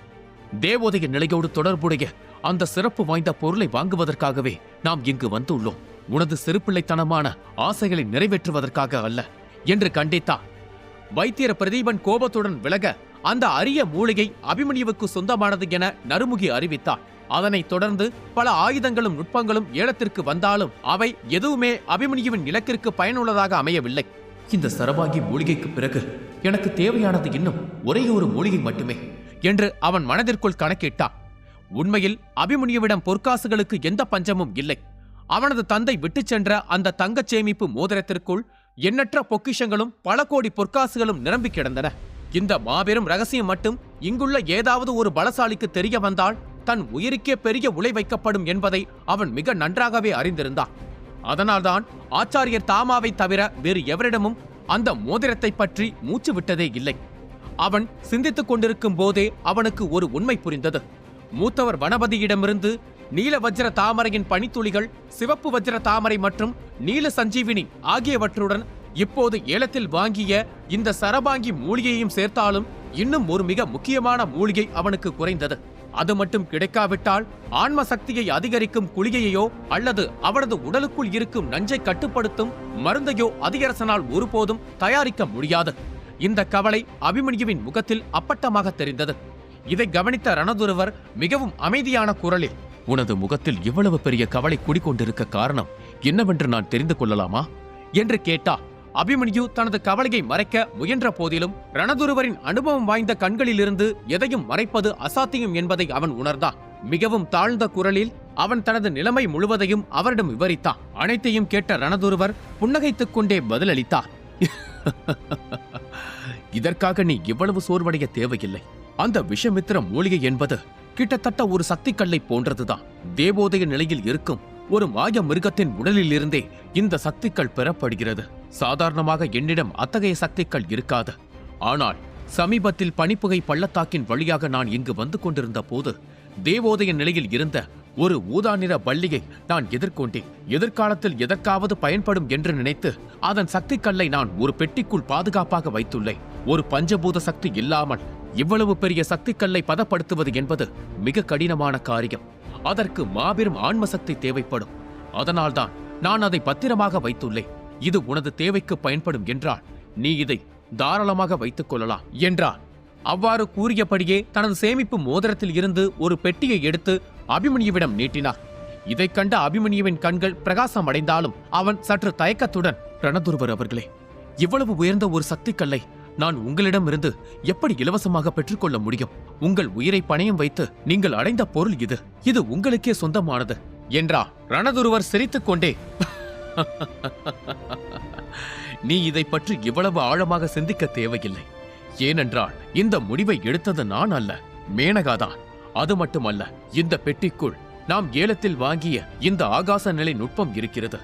தேவோதய நிலையோடு தொடர்புடைய அந்த சிறப்பு வாய்ந்த பொருளை வாங்குவதற்காகவே நாம் இங்கு வந்துள்ளோம். உனது சிறுபிள்ளைத்தனமான ஆசைகளை நிறைவேற்றுவதற்காக அல்ல என்று கண்டித்தார். வைத்தியர் பிரதீபன் கோபத்துடன் விலக அந்த அரிய மூலிகை அபிமன்யுவுக்கு சொந்தமானது என நறுமுகி அறிவித்தார். அதனைத் தொடர்ந்து பல ஆயுதங்களும் நுட்பங்களும் ஏலத்திற்கு வந்தாலும் அவை எதுவுமே அபிமன்யுவின் இலக்கிற்கு பயனுள்ளதாக அமையவில்லை. இந்த சரபாகி மூலிகைக்கு பிறகு எனக்கு தேவையானது இன்னும் ஒரே ஒரு மூலிகை மட்டுமே என்று அவன் மனதிற்குள் கணக்கிட்டான். உண்மையில் அபிமன்யுவிடம் பொற்காசுகளுக்கு எந்த பஞ்சமும் இல்லை. அவனது தந்தை விட்டுச் சென்ற அந்த தங்கச் சேமிப்பு மோதிரத்திற்குள் எண்ணற்ற பொக்கிஷங்களும் பல கோடி பொற்காசுகளும் நிரம்பி கிடந்தன. இந்த மாபெரும் ரகசியம் மட்டும் இங்குள்ள ஏதாவது ஒரு பலசாலிக்கு தெரிய வந்தால் தன் உயிருக்கே பெரிய உலை வைக்கப்படும் என்பதை அவன் மிக நன்றாகவே அறிந்திருந்தான். அதனால்தான் ஆச்சாரியர் தாமாவை தவிர வேறு எவரிடமும் அந்த மோதிரத்தை பற்றி மூச்சு விட்டதே இல்லை. அவன் சிந்தித்துக் கொண்டிருக்கும் போதே அவனுக்கு ஒரு உண்மை புரிந்தது. மூத்தவர் வனபதியிடமிருந்து நீல வஜ்ர தாமரையின் பனித்துளிகள், சிவப்பு வஜ்ர தாமரை மற்றும் நீல சஞ்சீவினி ஆகியவற்றுடன் இப்போது ஏலத்தில் வாங்கிய இந்த சரபாங்கி மூலிகையையும் சேர்த்தாலும் இன்னும் ஒரு மிக முக்கியமான மூலிகை அவனுக்கு குறைந்தது. அது மட்டும் கிடைக்காவிட்டால் ஆன்ம சக்தியை அதிகரிக்கும் குளிகையையோ அல்லது அவனது உடலுக்குள் இருக்கும் நஞ்சை கட்டுப்படுத்தும் மருந்தையோ அதிகரசனால் ஒருபோதும் தயாரிக்க முடியாது. இந்த கவலை அபிமன்யுவின் முகத்தில் அப்பட்டமாக தெரிந்தது. இதை கவனித்த ரணதுருவர் மிகவும் அமைதியான குரலில், உனது முகத்தில் இவ்வளவு பெரிய கவலை குடிக்கொண்டிருக்க காரணம் என்னவென்று நான் தெரிந்து கொள்ளலாமா என்று கேட்டார். அபிமன்யு தனது கவலையை மறைக்க முயன்ற போதிலும் ரணதுருவரின் அனுபவம் வாய்ந்த கண்களிலிருந்து எதையும் மறைப்பது அசாத்தியம் என்பதை அவன் உணர்ந்தான். மிகவும் தாழ்ந்த குரலில் அவன் தனது நிலைமை முழுவதையும் அவரிடம் விவரித்தான். அனைத்தையும் கேட்ட ரணதுருவர் புன்னகைத்துக் கொண்டே பதிலளித்தார். இதற்காக நீ இவ்வளவு சோர்வடைய தேவையில்லை. அந்த விஷமித்திர மூலிகை என்பது கிட்டத்தட்ட ஒரு சக்தி கல்லை போன்றதுதான். தேவோதய நிலையில் இருக்கும் ஒரு மாய மிருகத்தின் உடலில் இருந்தே இந்த சக்திகள் பெறப்படுகிறது. சாதாரணமாக என்னிடம் அத்தகைய சக்திகள் இருக்காது. ஆனால் சமீபத்தில் பனிப்புகை பள்ளத்தாக்கின் வழியாக நான் இங்கு வந்து கொண்டிருந்த போது தேவோதய நிலையில் இருந்த ஒரு ஊதா நிற பள்ளியை நான் எதிர்கொண்டேன். எதிர்காலத்தில் எதற்காவது பயன்படும் என்று நினைத்து அதன் சக்தி கல்லை நான் ஒரு பெட்டிக்குள் பாதுகாப்பாக வைத்துள்ளேன். ஒரு பஞ்சபூத சக்தி இல்லாமல் இவ்வளவு பெரிய சக்தி கல்லை பதப்படுத்துவது என்பது மிக கடினமான காரியம். அதற்கு மாபெரும் ஆன்ம சக்தி தேவைப்படும். அதனால்தான் நான் அதை பத்திரமாக வைத்துள்ளேன். இது உனது தேவைக்கு பயன்படும் என்றால் நீ இதை தாராளமாக வைத்துக் கொள்ளலாம் என்றார். அவ்வாறு கூறியபடியே தனது சேமிப்பு மோதிரத்தில் இருந்து ஒரு பெட்டியை எடுத்து அபிமன்யுவிடம் நீட்டினார். இதைக் கண்ட அபிமன்யுவின் கண்கள் பிரகாசம் அடைந்தாலும் அவன் சற்று தயக்கத்துடன், ரணதுருவர் அவர்களே, இவ்வளவு உயர்ந்த ஒரு சக்தி கல்லை நான் உங்களிடமிருந்து எப்படி இலவசமாக பெற்றுக்கொள்ள முடியும்? உங்கள் உயிரை பணயம் வைத்து நீங்கள் அடைந்த பொருள் இது. இது உங்களுக்கே சொந்தமானது என்றார். ரணதுருவர் சிரித்துக் கொண்டே, நீ இதை பற்றி இவ்வளவு ஆழமாக சிந்திக்க தேவையில்லை. ஏனென்றால் இந்த முடிவை எடுத்தது நான் அல்ல, மேனகாதான். அது மட்டுமல்ல, இந்த பெட்டிக்குள் நாம் ஏலத்தில் வாங்கிய இந்த ஆகாச நிலை நுட்பம் இருக்கிறது.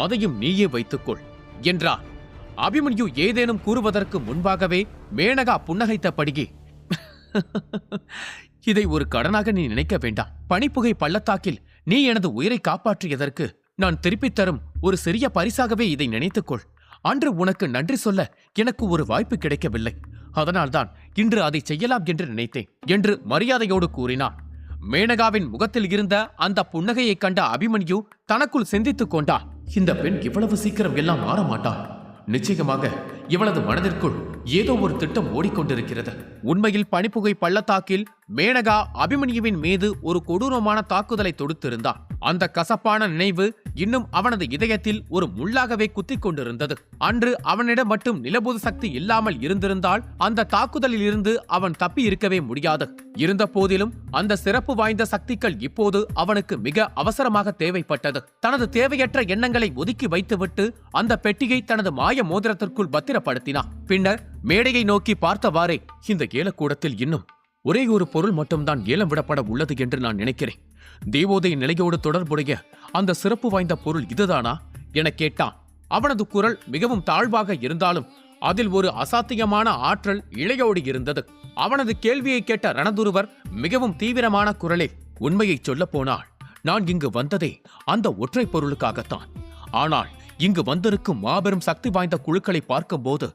அதையும் நீயே வைத்துக்கொள் என்றார். அபிமன்யு ஏதேனும் கூறுவதற்கு முன்பாகவே மேனகா புன்னகைத்தபடியே, இதை ஒரு கடனாக நீ நினைக்க வேண்டாம். பனிப்புகை பள்ளத்தாக்கில் நீ எனது உயிரை காப்பாற்றியதற்கு நான் திருப்பித் தரும் ஒரு சிறிய பரிசாகவே இதை நினைத்துக்கொள். அன்று உனக்கு நன்றி சொல்ல எனக்கு ஒரு வாய்ப்பு கிடைக்கவில்லை. அதனால்தான் இன்று அதை செய்யலாம் என்று நினைத்தேன் என்று மரியாதையோடு கூறினான். மேனகாவின் முகத்தில் இருந்த அந்த புன்னகையைக் கண்ட அபிமன்யு தனக்குள் சிந்தித்துக் கொண்டான். இந்த பெண் இவ்வளவு சீக்கிரம் எல்லாம் மாற மாட்டாள். நிச்சயமாக இவளது மனதிற்குள் ஏதோ ஒரு திட்டம் ஓடிக்கொண்டிருக்கிறது. உண்மையில் பனிப்புகை பள்ளத்தாக்கில் மேனகா அபிமன்யுவின் மீது ஒரு கொடூரமான தாக்குதலை தொடுத்திருந்தார். அந்த கசப்பான நினைவு இன்னும் அவனது இதயத்தில் ஒரு முள்ளாகவே குத்திக் கொண்டிருந்தது. அன்று அவனிடம் மட்டும் நிலபூத சக்தி இல்லாமல் இருந்திருந்தால் அந்த தாக்குதலில் இருந்து அவன் தப்பி இருக்கவே முடியாது. இருந்த போதிலும் அந்த சிறப்பு வாய்ந்த சக்திகள் இப்போது அவனுக்கு மிக அவசரமாக தேவைப்பட்டது. தனது தேவையற்ற எண்ணங்களை ஒதுக்கி வைத்துவிட்டு அந்த பெட்டியை தனது மாய மோதிரத்திற்குள் பத்திரப்படுத்தினான். பின்னர் மேடையை நோக்கி பார்த்தவாறே, இந்த ஏலக்கூடத்தில் இன்னும் ஒரே ஒரு பொருள் மட்டும்தான் ஏலம் விடப்பட உள்ளது என்று நான் நினைக்கிறேன். தேவோதய நிலையோடு தொடர்புடைய அந்த சிறப்பு வாய்ந்த பொருள் இதுதானா என கேட்டான். அவனது குரல் மிகவும் தாழ்வாக இருந்தாலும் அதில் ஒரு அசாத்தியமான ஆற்றல் இழையோடு இருந்தது. அவனது கேள்வியை கேட்ட ரணதுருவர் மிகவும் தீவிரமான குரலில், உண்மையை சொல்ல போனால் நான் இங்கு வந்ததே அந்த ஒற்றை பொருளுக்காகத்தான். ஆனால் இங்கு வந்திருக்கும் மாபெரும் சக்தி வாய்ந்த குழுக்களை பார்க்கும்போது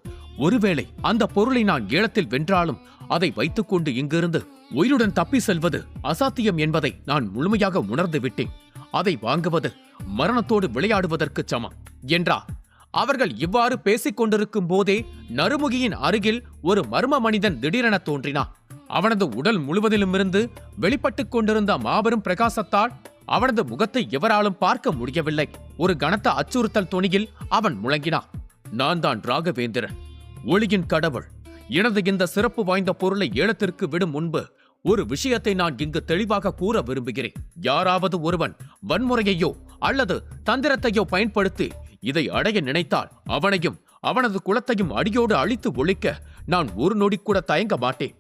ஒருவேளை அந்த பொருளை நான் ஏலத்தில் வென்றாலும் அதை வைத்துக்கொண்டு இங்கிருந்து உயிருடன் தப்பி செல்வது அசாத்தியம் என்பதை நான் முழுமையாக உணர்ந்து விட்டேன். அதை வாங்குவது மரணத்தோடு விளையாடுவதற்கு சமம் என்றார். அவர்கள் இவ்வாறு பேசிக் கொண்டிருக்கும் போதே நறுமுகியின் அருகில் ஒரு மர்ம மனிதன் திடீரென தோன்றினான். அவனது உடல் முழுவதிலுமிருந்து வெளிப்பட்டுக் கொண்டிருந்த மாபெரும் பிரகாசத்தால் அவனது முகத்தை எவராலும் பார்க்க முடியவில்லை. ஒரு கனத்த அச்சுறுத்தல் தொனியில் அவன் முழங்கினான். நான் தான் ராகவேந்திரன், ஒளியின் கடவுள். எனது இந்த சிறப்பு வாய்ந்த பொருளை ஏலத்திற்கு விடும் முன்பு ஒரு விஷயத்தை நான் இங்கு தெளிவாக கூற விரும்புகிறேன். யாராவது ஒருவன் வன்முறையையோ அல்லது தந்திரத்தையோ பயன்படுத்தி இதை அடைய நினைத்தால் அவனையும் அவனது குலத்தையும் அடியோடு அழித்து ஒழிக்க நான் ஒரு நொடி கூட தயங்க மாட்டேன்.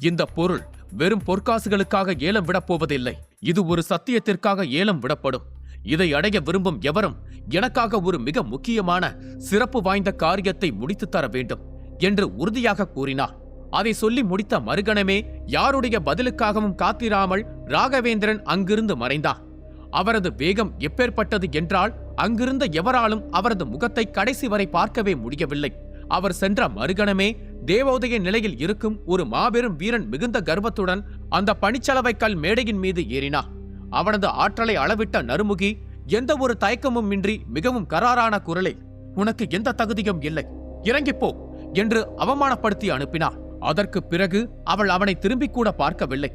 இந்த பொருள் வெறும் பொற்காசுகளுக்காக ஏலம் விடப் போவதில்லை. இது ஒரு சத்தியத்திற்காக ஏலம் விடப்படும். இதை அடைய விரும்பும் எவரும் எனக்காக ஒரு மிக முக்கியமான சிறப்பு வாய்ந்த காரியத்தை முடித்து தர வேண்டும் என்று உறுதியாக கூறினார். அதை சொல்லி முடித்த மறுகணமே யாருடைய பதிலுக்காகவும் காத்திராமல் ராகவேந்திரன் அங்கிருந்து மறைந்தார். அவரது வேகம் எப்பேற்பட்டது என்றால் அங்கிருந்த எவராலும் அவரது முகத்தை கடைசி வரை பார்க்கவே முடியவில்லை. அவர் சென்ற மறுகணமே தேவோதய நிலையில் இருக்கும் ஒரு மாபெரும் வீரன் மிகுந்த கர்வத்துடன் அந்த பனிச்சலவை கல் மேடையின் மீது ஏறினார். அவனது ஆற்றலை அளவிட்ட நறுமுகி எந்த ஒரு தயக்கமும் இன்றி மிகவும் கராரான குரலை, உனக்கு எந்த தகுதியும் இல்லை, இறங்கிப்போ என்று அவமானப்படுத்தி அனுப்பினார். அதற்கு பிறகு அவள் அவனை திரும்பிக் கூட பார்க்கவில்லை.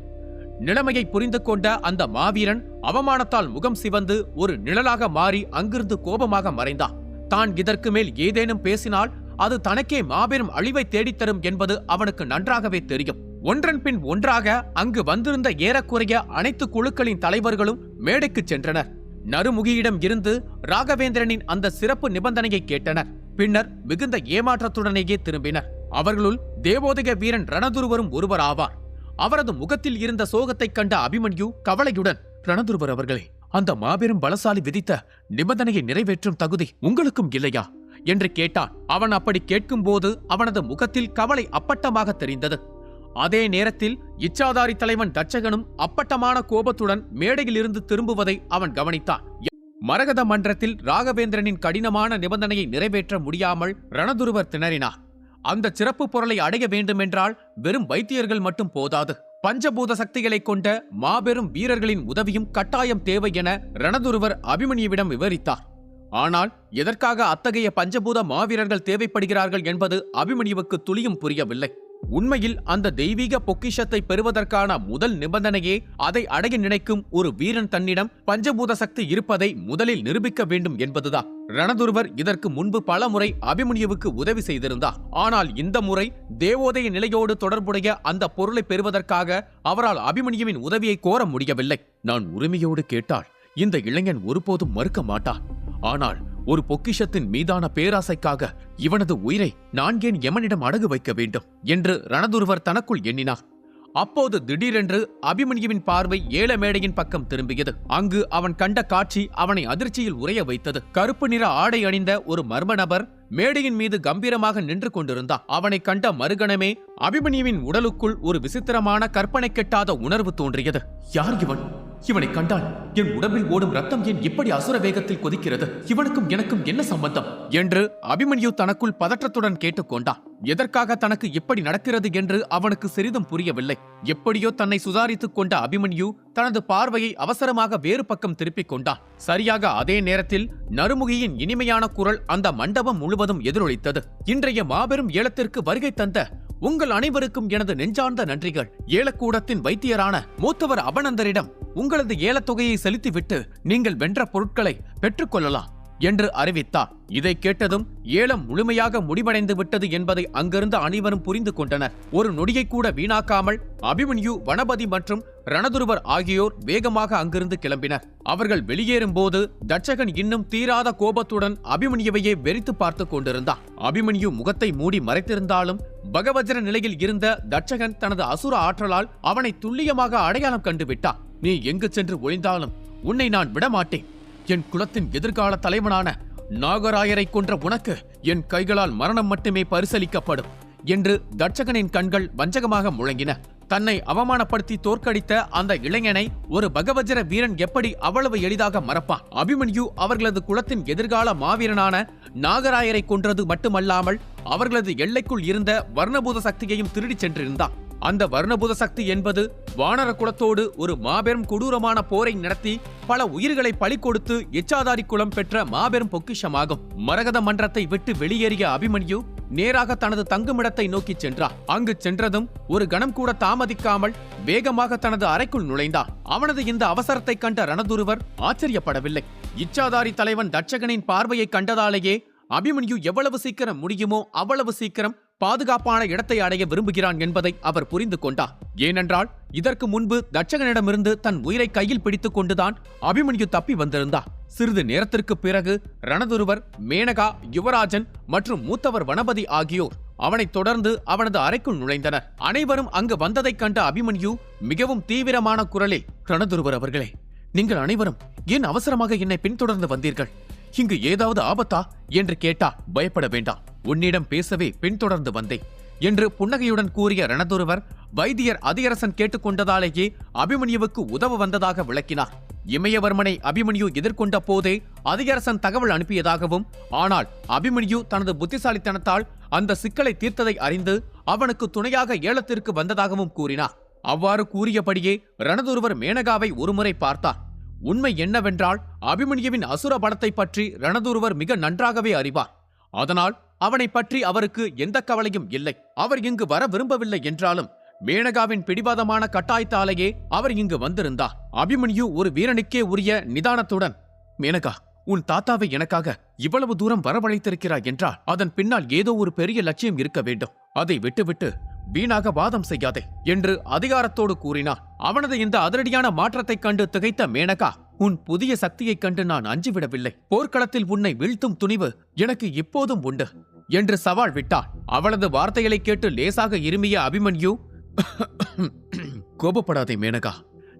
நிலைமையை புரிந்து கொண்ட அந்த மாவீரன் அவமானத்தால் முகம் சிவந்து ஒரு நிழலாக மாறி அங்கிருந்து கோபமாக மறைந்தான். தான் இதற்கு மேல் ஏதேனும் பேசினால் அது தனக்கே மாபெரும் அழிவை தேடித்தரும் என்பது அவனுக்கு நன்றாகவே தெரியும். ஒன்றன் பின் ஒன்றாக அங்கு வந்திருந்த ஏறக்குறைய அனைத்து குழுக்களின் தலைவர்களும் மேடைக்கு சென்றனர். நறுமுகியிடம் இருந்து ராகவேந்திரனின் அந்த சிறப்பு நிபந்தனையை கேட்டனர். பின்னர் மிகுந்த ஏமாற்றத்துடனேயே திரும்பினர். அவர்களுள் தேவோதய வீரன் ரணதுருவரும் ஒருவர் ஆவார். அவரது முகத்தில் இருந்த சோகத்தைக் கண்ட அபிமன்யு கவலையுடன், ரணதுருவர் அவர்களே, அந்த மாபெரும் பலசாலி விதித்த நிபந்தனையை நிறைவேற்றும் தகுதி உங்களுக்கும் இல்லையா என்று கேட்டான். அவன் அப்படி கேட்கும்போது அவனது முகத்தில் கவலை அப்பட்டமாக தெரிந்தது. அதே நேரத்தில் இச்சாதாரி தலைவன் தட்சகனும் அப்பட்டமான கோபத்துடன் மேடையில் இருந்து திரும்புவதை அவன் கவனித்தான். மரகத மன்றத்தில் ராகவேந்திரனின் கடினமான நிபந்தனையை நிறைவேற்ற முடியாமல் ரணதுருவர் திணறினார். அந்த சிறப்பு பொருளை அடைய வேண்டுமென்றால் வெறும் வைத்தியர்கள் மட்டும் போதாது, பஞ்சபூத சக்திகளை கொண்ட மாபெரும் வீரர்களின் உதவியும் கட்டாயம் தேவை என ரணதுருவர் அபிமன்யுவிடம் விவரித்தார். ஆனால் எதற்காக அத்தகைய பஞ்சபூத மாவீரர்கள் தேவைப்படுகிறார்கள் என்பது அபிமன்யுவுக்கு துளியும் புரியவில்லை. உண்மையில் அந்த தெய்வீக பொக்கிஷத்தை பெறுவதற்கான முதல் நிபந்தனையே அதை அடைய நினைக்கும் ஒரு வீரன் தன்னிடம் பஞ்சபூத சக்தி இருப்பதை முதலில் நிரூபிக்க வேண்டும் என்பதுதான். ரணதுருவர் இதற்கு முன்பு பல முறை அபிமன்யுவுக்கு உதவி செய்திருந்தார். ஆனால் இந்த முறை தேவோதய நிலையோடு தொடர்புடைய அந்த பொருளை பெறுவதற்காக அவரால் அபிமன்யுவின் உதவியை கோர முடியவில்லை. நான் உரிமையோடு கேட்டால் இந்த இளைஞன் ஒருபோதும் மறுக்க மாட்டான். ஆனால் ஒரு பொக்கிஷத்தின் மீதான பேராசைக்காக இவனது உயிரை நான் ஏன் யமனிடம் அடகு வைக்க வேண்டும் என்று ரணதுருவர் தனக்குள் எண்ணினார். அப்போது திடீரென்று அபிமன்யுவின் பார்வை ஏலமேடையின் பக்கம் திரும்பியது. அங்கு அவன் கண்ட காட்சி அவனை அதிர்ச்சியில் உறைய வைத்தது. கருப்பு நிற ஆடை அணிந்த ஒரு மர்ம நபர் மேடையின் மீது கம்பீரமாக நின்று கொண்டிருந்தான். அவனை கண்ட மறுகணமே அபிமன்யுவின் உடலுக்குள் ஒரு விசித்திரமான கற்பனை கெட்டாத உணர்வு தோன்றியது. யார் இவன்? இவனை கண்டால் என் உடம்பில் ஓடும் ரத்தம் ஏன் இப்படி அசுர வேகத்தில் கொதிக்கிறது? இவனுக்கும் எனக்கும் என்ன சம்பந்தம் என்று அபிமன்யு தனக்குள் பதற்றத்துடன் கேட்டுக்கொண்டான். எதற்காக தனக்கு இப்படி நடக்கிறது என்று அவனுக்கு சிறிதும் புரியவில்லை. எப்படியோ தன்னை சுதாரித்துக் கொண்ட அபிமன்யு தனது பார்வையை அவசரமாக வேறு பக்கம் திருப்பிக் கொண்டான். சரியாக அதே நேரத்தில் நறுமுகியின் இனிமையான குரல் அந்த மண்டபம் முழுவதும் எதிரொலித்தது. இன்றைய மாபெரும் ஏலத்திற்கு வருகை தந்த உங்கள் அனைவருக்கும் எனது நெஞ்சார்ந்த நன்றிகள். ஏலக்கூடத்தின் வைத்தியரான மூத்தவர் அபனந்தரிடம் உங்களது ஏலத்தொகையை செலுத்திவிட்டு நீங்கள் வென்ற பொருட்களை பெற்றுக்கொள்ளலாம் என்று அறிவித்தார். இதை கேட்டதும் ஏலம் முழுமையாக முடிவடைந்து விட்டது என்பதை அங்கிருந்த அனைவரும் புரிந்து கொண்டனர். ஒரு நொடியை கூட வீணாக்காமல் அபிமன்யு, வனபதி மற்றும் ரணதுருவர் ஆகியோர் வேகமாக அங்கிருந்து கிளம்பினர். அவர்கள் வெளியேறும் போது தட்சகன் இன்னும் தீராத கோபத்துடன் அபிமன்யுவையே வெறித்து பார்த்து கொண்டிருந்தான். அபிமன்யு முகத்தை மூடி மறைத்திருந்தாலும் பகவஜர நிலையில் இருந்த தட்சகன் தனது அசுர ஆற்றலால் அவனை துல்லியமாக அடையாளம் கண்டுவிட்டான். நீ எங்கு சென்று ஒளிந்தாலும் உன்னை நான் விடமாட்டேன். என் குலத்தின் எதிர்கால தலைவனான நாகராயரை கொன்ற உனக்கு என் கைகளால் மரணம் மட்டுமே பரிசளிக்கப்படும் என்று தட்சகனின் கண்கள் வஞ்சகமாக முழங்கின. தன்னை அவமானப்படுத்தி தோற்கடித்த அந்த இளைஞனை ஒரு பகவஜர வீரன் எப்படி அவ்வளவு எளிதாக மறப்பான்? அபிமன்யு அவர்களது குலத்தின் எதிர்கால மாவீரனான நாகராயரை கொன்றது மட்டுமல்லாமல் அவர்களது எல்லைக்குள் இருந்த வர்ணபூத சக்தியையும் திருடிச் சென்றிருந்தான். அந்த வர்ணபூத சக்தி என்பது வானர குலத்தோடு ஒரு மாபெரும் கொடூரமான போரை நடத்தி பல உயிர்களை பலி கொடுத்து இச்சாதாரி குலம் பெற்ற மாபெரும் பொக்கிஷமாகும். மரகத மன்றத்தை விட்டு வெளியேறிய அபிமன்யு நேராக தனது தங்குமிடத்தை நோக்கி சென்றார். அங்கு சென்றதும் ஒரு கணம் கூட தாமதிக்காமல் வேகமாக தனது அறைக்குள் நுழைந்தார். அவனது இந்த அவசரத்தை கண்ட ரணதுருவர் ஆச்சரியப்படவில்லை. இச்சாதாரி தலைவன் தட்சகனின் பார்வையை கண்டதாலேயே அபிமன்யு எவ்வளவு சீக்கிரம் முடியுமோ அவ்வளவு சீக்கிரம் பாதுகாப்பான இடத்தை அடைய விரும்புகிறான் என்பதை அவர் புரிந்து கொண்டார். ஏனென்றால் இதற்கு முன்பு தட்சகனிடமிருந்து தன் உயிரை கையில் பிடித்துக் கொண்டுதான் அபிமன்யு தப்பி வந்திருந்தார். சிறிது நேரத்திற்கு பிறகு ரணதுருவர், மேனகா, யுவராஜன் மற்றும் மூத்தவர் வனபதி ஆகியோர் அவனைத் தொடர்ந்து அவனது அறைக்குள் நுழைந்தனர். அனைவரும் அங்கு வந்ததைக் கண்ட அபிமன்யு மிகவும் தீவிரமான குரலில், ரணதுருவர் அவர்களே, நீங்கள் அனைவரும் ஏன் அவசரமாக என்னை பின்தொடர்ந்து வந்தீர்கள்? இங்கு ஏதாவது ஆபத்தா என்று கேட்டா, பயப்பட வேண்டாம், உன்னிடம் பேசவே பின்தொடர்ந்து வந்தேன் என்று புன்னகையுடன் கூறிய ரணதுருவர், வைத்தியர் அதியரசன் கேட்டுக்கொண்டதாலேயே அபிமன்யுவுக்கு உதவ வந்ததாக விளக்கினார். இமயவர்மனை அபிமன்யு எதிர்கொண்ட போதே அதியரசன் தகவல் அனுப்பியதாகவும், ஆனால் அபிமன்யு தனது புத்திசாலித்தனத்தால் அந்த சிக்கலை தீர்த்ததை அறிந்து அவனுக்கு துணையாக ஏலத்திற்கு வந்ததாகவும் கூறினார். அவ்வாறு கூறியபடியே ரணதுருவர் மேனகாவை ஒருமுறை பார்த்தார். உண்மை என்னவென்றால், அபிமன்யுவின் அசுர பலத்தை பற்றி ரணதுருவர் மிக நன்றாகவே அறிவார். அதனால் அவனை பற்றி அவருக்கு எந்த கவலையும் இல்லை. அவர் இங்கு வர விரும்பவில்லை என்றாலும் மேனகாவின் பிடிவாதமான கட்டாயத்தாலேயே அவர் இங்கு வந்திருந்தார். அபிமன்யு ஒரு வீரனுக்கே உரிய நிதானத்துடன், மேனகா, உன் தாத்தாவை எனக்காக இவ்வளவு தூரம் வரவழைத்திருக்கிறாய் என்றால் அதன் பின்னால் ஏதோ ஒரு பெரிய லட்சியம் இருக்க வேண்டும். அதை விட்டுவிட்டு வீணாக வாதம் செய்யாதே என்று அதிகாரத்தோடு கூறினார். அவனது இந்த அதிரடியான மாற்றத்தைக் கண்டு திகைத்த மேனகா, உன் புதிய சக்தியைக் கண்டு நான் அஞ்சிவிடவில்லை. போர்க்களத்தில் உன்னை வீழ்த்தும் துணிவு எனக்கு இப்போதும் உண்டு என்று சவால் விட்டார். அவளது வார்த்தைகளை கேட்டு லேசாக இருமிய அபிமன்யு, கோபப்படாதே மேனகா,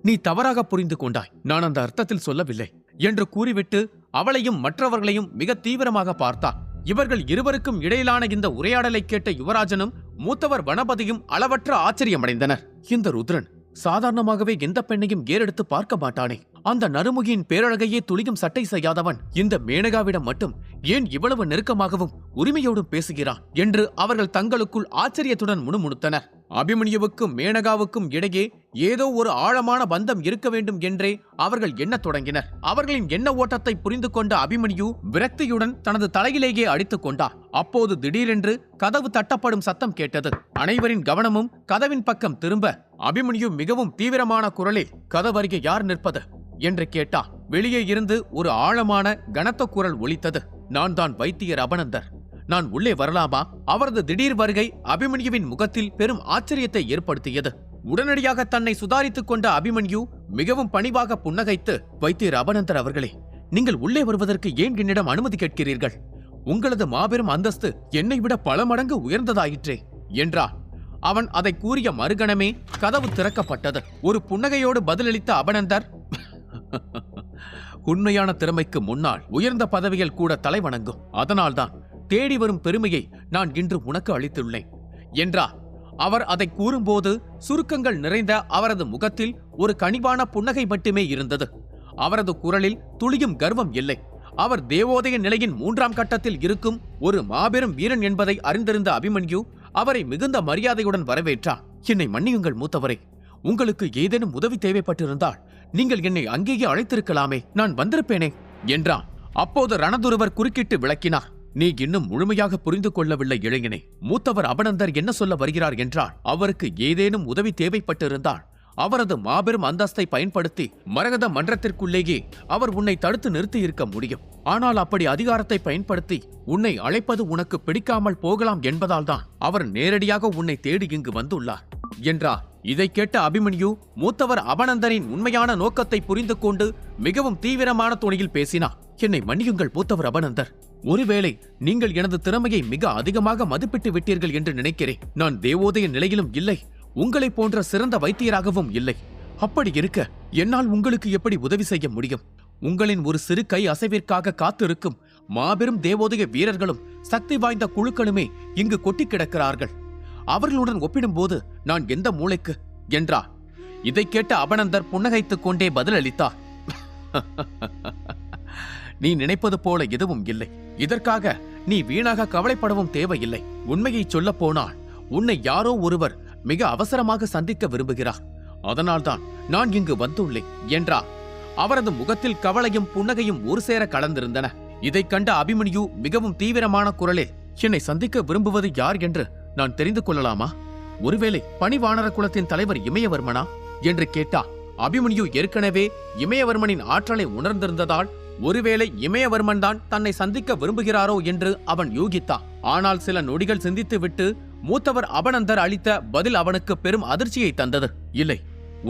நீ தவறாக புரிந்து கொண்டாய், நான் அந்த அர்த்தத்தில் சொல்லவில்லை என்று கூறிவிட்டு அவளையும் மற்றவர்களையும் மிக தீவிரமாக பார்த்தார். இவர்கள் இருவருக்கும் இடையிலான இந்த உரையாடலை கேட்ட யுவராஜனும் மூத்தவர் வனபதியும் அளவற்ற ஆச்சரியமடைந்தனர். இந்த ருத்ரன் சாதாரணமாகவே எந்த பெண்ணையும் ஏறெடுத்து பார்க்க மாட்டானே, அந்த நறுமுகியின் பேரழகையே துளியும் சட்டை செய்யாதவன் இந்த மேனகாவிடம் மட்டும் ஏன் இவ்வளவு நெருக்கமாகவும் உரிமையோடும் பேசுகிறான் என்று அவர்கள் தங்களுக்குள் ஆச்சரியத்துடன் முணுமுணுத்தனர். அபிமன்யுவுக்கும் மேனகாவுக்கும் இடையே ஏதோ ஒரு ஆழமான பந்தம் இருக்க வேண்டும் என்றே அவர்கள் எண்ணத் தொடங்கினர். அவர்களின் எண்ண ஓட்டத்தை புரிந்து கொண்ட அபிமன்யு விரக்தியுடன் தனது தலையிலேயே அடித்துக் கொண்டார். அப்போது திடீரென்று கதவு தட்டப்படும் சத்தம் கேட்டது. அனைவரின் கவனமும் கதவின் பக்கம் திரும்ப அபிமன்யு மிகவும் தீவிரமான குரலில், கதவருகே யார் நிற்பது என்று கேட்டார். வெளியே இருந்து ஒரு ஆழமான கனத்த குரல் ஒலித்தது. நான் தான் வைத்தியர் அபனந்தர், நான் உள்ளே வரலாமா? அவரது திடீர் வருகை அபிமன்யுவின் முகத்தில் பெரும் ஆச்சரியத்தை ஏற்படுத்தியது. உடனடியாக தன்னை சுதாரித்துக் கொண்ட அபிமன்யு மிகவும் பணிவாக புன்னகைத்து, வைத்தியர் அபனந்தர் அவர்களே, நீங்கள் உள்ளே வருவதற்கு ஏன் என்னிடம் அனுமதி கேட்கிறீர்கள்? உங்களது மாபெரும் அந்தஸ்து என்னை விட பல மடங்கு உயர்ந்ததாயிற்றே என்றார். அவன் அதை கூறிய மறுகணமே கதவு திறக்கப்பட்டது. ஒரு புன்னகையோடு பதிலளித்த அபனந்தர், உண்மையான திறமைக்கு முன்னால் உயர்ந்த பதவியில் கூட தலை வணங்கும். அதனால்தான் தேடி வரும் பெருமையை நான் இன்று உனக்கு அளித்துள்ளேன் என்றார். அவர் அதை கூறும்போது சுருக்கங்கள் நிறைந்த அவரது முகத்தில் ஒரு கனிவான புன்னகை மட்டுமே இருந்தது. அவரது குரலில் துளியும் கர்வம் இல்லை. அவர் தேவோதய நிலையின் 3ஆம் கட்டத்தில் இருக்கும் ஒரு மாபெரும் வீரன் என்பதை அறிந்திருந்த அபிமன்யு அவரை மிகுந்த மரியாதையுடன் வரவேற்றார். என்னை மன்னியுங்கள் மூத்தவரே, உங்களுக்கு ஏதேனும் உதவி தேவைப்பட்டிருந்தால் நீங்கள் என்னை அங்கேயே அழைத்திருக்கலாமே, நான் வந்திருப்பேனே என்றான். அப்போது ரணதுருவர் குறுக்கிட்டு விளக்கினார். நீ இன்னும் முழுமையாக புரிந்து கொள்ளவில்லை இளைஞனே. மூத்தவர் அபனந்தர் என்ன சொல்ல வருகிறார் என்றால், அவருக்கு ஏதேனும் உதவி தேவைப்பட்டிருந்தால் அவரது மாபெரும் அந்தஸ்தை பயன்படுத்தி மரகத மன்றத்திற்குள்ளேயே அவர் உன்னை தடுத்து நிறுத்தி இருக்க முடியும். ஆனால் அப்படி அதிகாரத்தை பயன்படுத்தி உன்னை அழைப்பது உனக்கு பிடிக்காமல் போகலாம் என்பதால் தான் அவர் நேரடியாக உன்னை தேடி இங்கு வந்துள்ளார் என்றார். இதை கேட்ட அபிமன்யு மூத்தவர் அபனந்தரின் உண்மையான நோக்கத்தை புரிந்து கொண்டு மிகவும் தீவிரமான துணியில் பேசினார். என்னை மன்னியுங்கள் மூத்தவர் அபனந்தர், ஒருவேளை நீங்கள் எனது திறமையை மிக அதிகமாக மதிப்பிட்டு விட்டீர்கள் என்று நினைக்கிறேன். நான் தேவோதய நிலையிலும் இல்லை, உங்களை போன்ற சிறந்த வைத்தியராகவும் இல்லை. அப்படி இருக்க என்னால் உங்களுக்கு எப்படி உதவி செய்ய முடியும்? உங்களின் ஒரு சிறு கை அசைவிற்காக காத்திருக்கும் மாபெரும் தேவோதய வீரர்களும் சக்தி வாய்ந்த குழுக்களுமே இங்கு கொட்டி கிடக்கிறார்கள். அவர்களுடன் ஒப்பிடும்போது நான் எந்த மூளைக்கு என்றார். இதை கேட்ட அபனந்தர் புன்னகைத்துக் கொண்டே பதிலளித்தார். நீ நினைப்பது போல எதுவும் இல்லை. இதற்காக நீ வீணாக கவலைப்படவும் தேவையில்லை. உண்மையை சொல்ல போனால் உன்னை யாரோ ஒருவர் மிக அவசரமாக சந்திக்க விரும்புகிறார். அதனால்தான் நான் இங்கு வந்துள்ளேன் என்றார். அவரது முகத்தில் கவலையும் புன்னகையும் ஒரு சேர கலந்திருந்தன. இதைக் கண்ட அபிமன்யு மிகவும் தீவிரமான குரலில், என்னை சந்திக்க விரும்புவது யார் என்று நான் தெரிந்து கொள்ளலாமா? ஒருவேளை பணிவானர குலத்தின் தலைவர் இமயவர்மனா என்று கேட்டார். அபிமன்யு ஏற்கனவே இமயவர்மனின் ஆற்றலை உணர்ந்திருந்ததால் ஒருவேளை இமயவர்மன் தான் தன்னை சந்திக்க விரும்புகிறாரோ என்று அவன் யூகித்தான். ஆனால் சில நொடிகள் சிந்தித்துவிட்டு மூத்தவர் அபனந்தர் அளித்த பதில் அவனுக்கு பெரும் அதிர்ச்சியை தந்தது. இல்லை,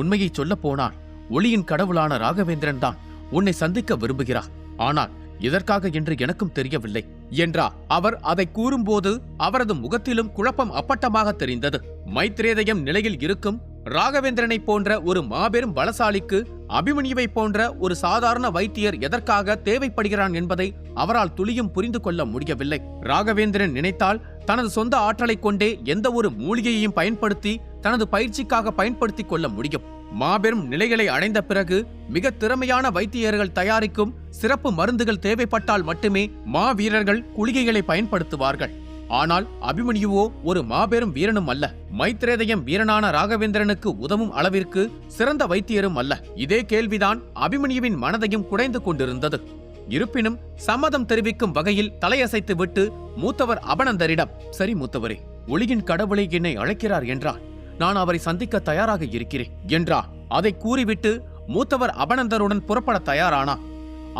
உண்மையை சொல்ல போனால் ஒளியின் கடவுளான ராகவேந்திரன் தான் உன்னை சந்திக்க விரும்புகிறார். ஆனால் எதற்காக என்று எனக்கும் தெரியவில்லை என்றார். அவர் அதை கூறும்போது அவரது முகத்திலும் குழப்பம் அப்பட்டமாக தெரிந்தது. மைத்ரேதயம் நிலையில் இருக்கும் ராகவேந்திரனை போன்ற ஒரு மாபெரும் பலசாலிக்கு அபிமன்யுவை போன்ற ஒரு சாதாரண வைத்தியர் எதற்காக தேவைப்படுகிறான் என்பதை அவரால் துளியும் புரிந்து கொள்ள முடியவில்லை. ராகவேந்திரன் நினைத்தால் தனது சொந்த ஆற்றலை கொண்டே எந்த ஒரு மூலிகையையும் பயன்படுத்தி தனது பயிற்சிக்காக பயன்படுத்திக் கொள்ள முடியும். மாபெரும் நிலைகளை அடைந்த பிறகு மிக திறமையான வைத்தியர்கள் தயாரிக்கும் சிறப்பு மருந்துகள் தேவைப்பட்டால் மட்டுமே மாவீரர்கள் குளிகைகளை பயன்படுத்துவார்கள். ஆனால் அபிமன்யுவோ ஒரு மாபெரும் வீரனும் அல்ல, மைத்ரேதயம் வீரனான ராகவேந்திரனுக்கு உதவும் அளவிற்கு சிறந்த வைத்தியரும் அல்ல. இதே கேள்விதான் அபிமன்யுவின் மனதையும் குடைந்து கொண்டிருந்தது. இருப்பினும் சம்மதம் தெரிவிக்கும் வகையில் தலையசைத்து விட்டு மூத்தவர் அபனந்தரிடம், சரி மூத்தவரே, ஒளியின் கடவுளை என்னை அழைக்கிறார் என்றால் நான் அவரை சந்திக்க தயாராக இருக்கிறேன் என்றார். அதை கூறிவிட்டு மூத்தவர் அபனந்தருடன் புறப்பட தயாரானார்.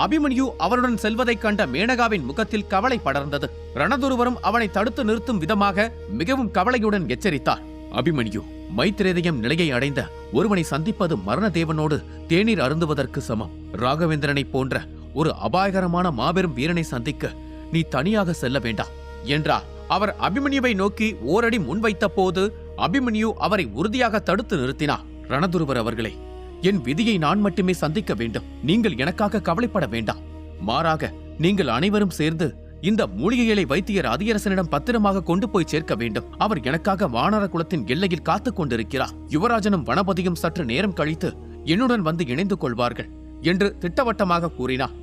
அபிமன்யு அவருடன் செல்வதைக் கண்ட மேனகாவின் முகத்தில் கவலை படர்ந்தது. ரணதுருவரும் அவனை தடுத்து நிறுத்தும் விதமாக மிகவும் கவலையுடன் எச்சரித்தார். அபிமன்யு, மைத்ரேதயம் நிலையை அடைந்த ஒருவனை சந்திப்பது மரணதேவனோடு தேநீர் அருந்துவதற்கு சமம். ராகவேந்திரனை போன்ற ஒரு அபாயகரமான மாபெரும் வீரனை சந்திக்க நீ தனியாக செல்ல வேண்டாம் என்றார். அவர் அபிமன்யுவை நோக்கி ஓரடி முன்வைத்த போது அபிமன்யு அவரை உறுதியாக தடுத்து நிறுத்தினார். ரணதுருவர் அவர்களே, என் விதியை நான் மட்டுமே சந்திக்க வேண்டும். நீங்கள் எனக்காக கவலைப்பட வேண்டாம். மாறாக நீங்கள் அனைவரும் சேர்ந்து இந்த மூலிகைகளை வைத்தியர் அதியரசனிடம் பத்திரமாக கொண்டு போய் சேர்க்க வேண்டும். அவர் எனக்காக வானர குலத்தின் எல்லையில் காத்துக் கொண்டிருக்கிறார். யுவராஜனும் வனபதியும் சற்று நேரம் கழித்து என்னுடன் வந்து இணைந்து கொள்வார்கள் என்று திட்டவட்டமாக கூறினார்.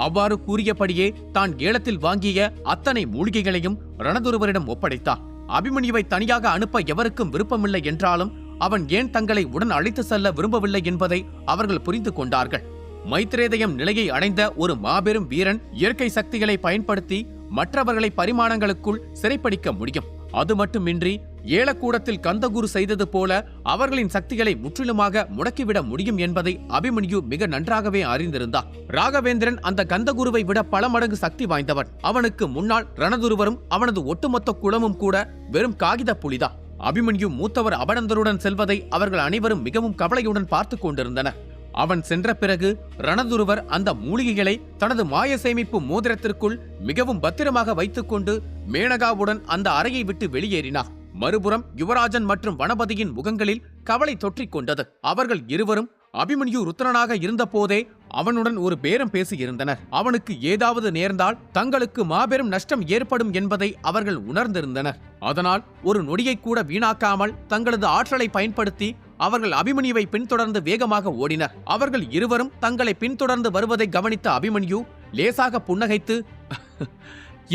அவ்வாறு கூறியபடியே தான் ஏலத்தில் வாங்கிய அத்தனை மூலிகைகளையும் ரணதுருவரிடம் ஒப்படைத்தார். அபிமன்யுவை தனியாக அனுப்ப எவருக்கும் விருப்பமில்லை என்றாலும் அவன் ஏன் தங்களை உடன் அழைத்து செல்ல விரும்பவில்லை என்பதை அவர்கள் புரிந்து கொண்டார்கள். மைத்ரேதயம் நிலையை அடைந்த ஒரு மாபெரும் வீரன் இயற்கை சக்திகளை பயன்படுத்தி மற்றவர்களை பரிமாணங்களுக்குள் சிறைப்பிடிக்க முடியும். அது மட்டுமின்றி ஏலக்கூடத்தில் கந்தகுரு செய்தது போல அவர்களின் சக்திகளை முற்றிலுமாக முடக்கிவிட முடியும் என்பதை அபிமன்யு மிக நன்றாகவே அறிந்திருந்தார். ராகவேந்திரன் அந்த கந்தகுருவை விட பல மடங்கு சக்தி வாய்ந்தவன். அவனுக்கு முன்னால் ரணதுருவரும் அவனது ஒட்டுமொத்த குலமும் கூட வெறும் காகித புலிதான். அபிமன்யு மூத்தவர் அபனந்தருடன் செல்வதை அவர்கள் அனைவரும் மிகவும் கவலையுடன் பார்த்து கொண்டிருந்தனர். அவன் சென்ற பிறகு ரணதுருவர் அந்த மூலிகைகளை தனது மாய சேமிப்பு மோதிரத்திற்குள் மிகவும் பத்திரமாக வைத்துக்கொண்டு மேனகாவுடன் அந்த அறையை விட்டு வெளியேறினார். மறுபுறம் யுவராஜன் மற்றும் வனபதியின் முகங்களில் கவலை தொற்றிக் கொண்டது. அவர்கள் இருவரும் அபிமன்யு ருத்ரனாக இருந்த போதே அவனுடன் ஒரு பேரம் பேசியிருந்தனர். அவனுக்கு ஏதாவது நேர்ந்தால் தங்களுக்கு மாபெரும் நஷ்டம் ஏற்படும் என்பதை அவர்கள் உணர்ந்திருந்தனர். அதனால் ஒரு நொடியை கூட வீணாக்காமல் தங்களது ஆற்றலை பயன்படுத்தி அவர்கள் அபிமன்யுவை பின்தொடர்ந்து வேகமாக ஓடினர். அவர்கள் இருவரும் தங்களை பின்தொடர்ந்து வருவதை கவனித்த அபிமன்யு லேசாக புன்னகைத்து,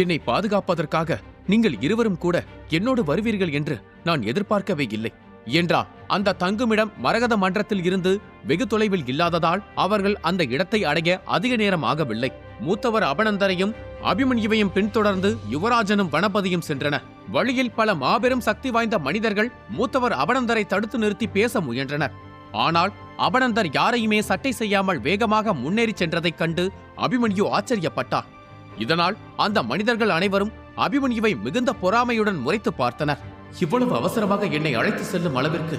என்னை பாதுகாப்பதற்காக நீங்கள் இருவரும் கூட என்னோடு வருவீர்கள் என்று நான் எதிர்பார்க்கவே இல்லை என்றார். அந்த தங்குமிடம் மரகத மன்றத்தில் இருந்து வெகு தொலைவில் இல்லாததால் அவர்கள் அந்த இடத்தை அடைய அதிக நேரம் ஆகவில்லை. மூத்தவர் அபனந்தரையும் அபிமன்யுவையும் பின்தொடர்ந்து யுவராஜனும் வனபதியும் சென்றனர். வழியில் பல மாபெரும் சக்தி வாய்ந்த மனிதர்கள் மூத்தவர் அபனந்தரை தடுத்து நிறுத்தி பேச முயன்றனர். ஆனால் அபனந்தர் யாரையுமே சட்டை செய்யாமல் வேகமாக முன்னேறி சென்றதைக் கண்டு அபிமன்யு ஆச்சரியப்பட்டார். இதனால் அந்த மனிதர்கள் அனைவரும் அபிமன்யுவை மிகுந்த பொறாமையுடன் முறைத்து பார்த்தனர். இவ்வளவு அவசரமாக என்னை அழைத்து செல்லும் அளவிற்கு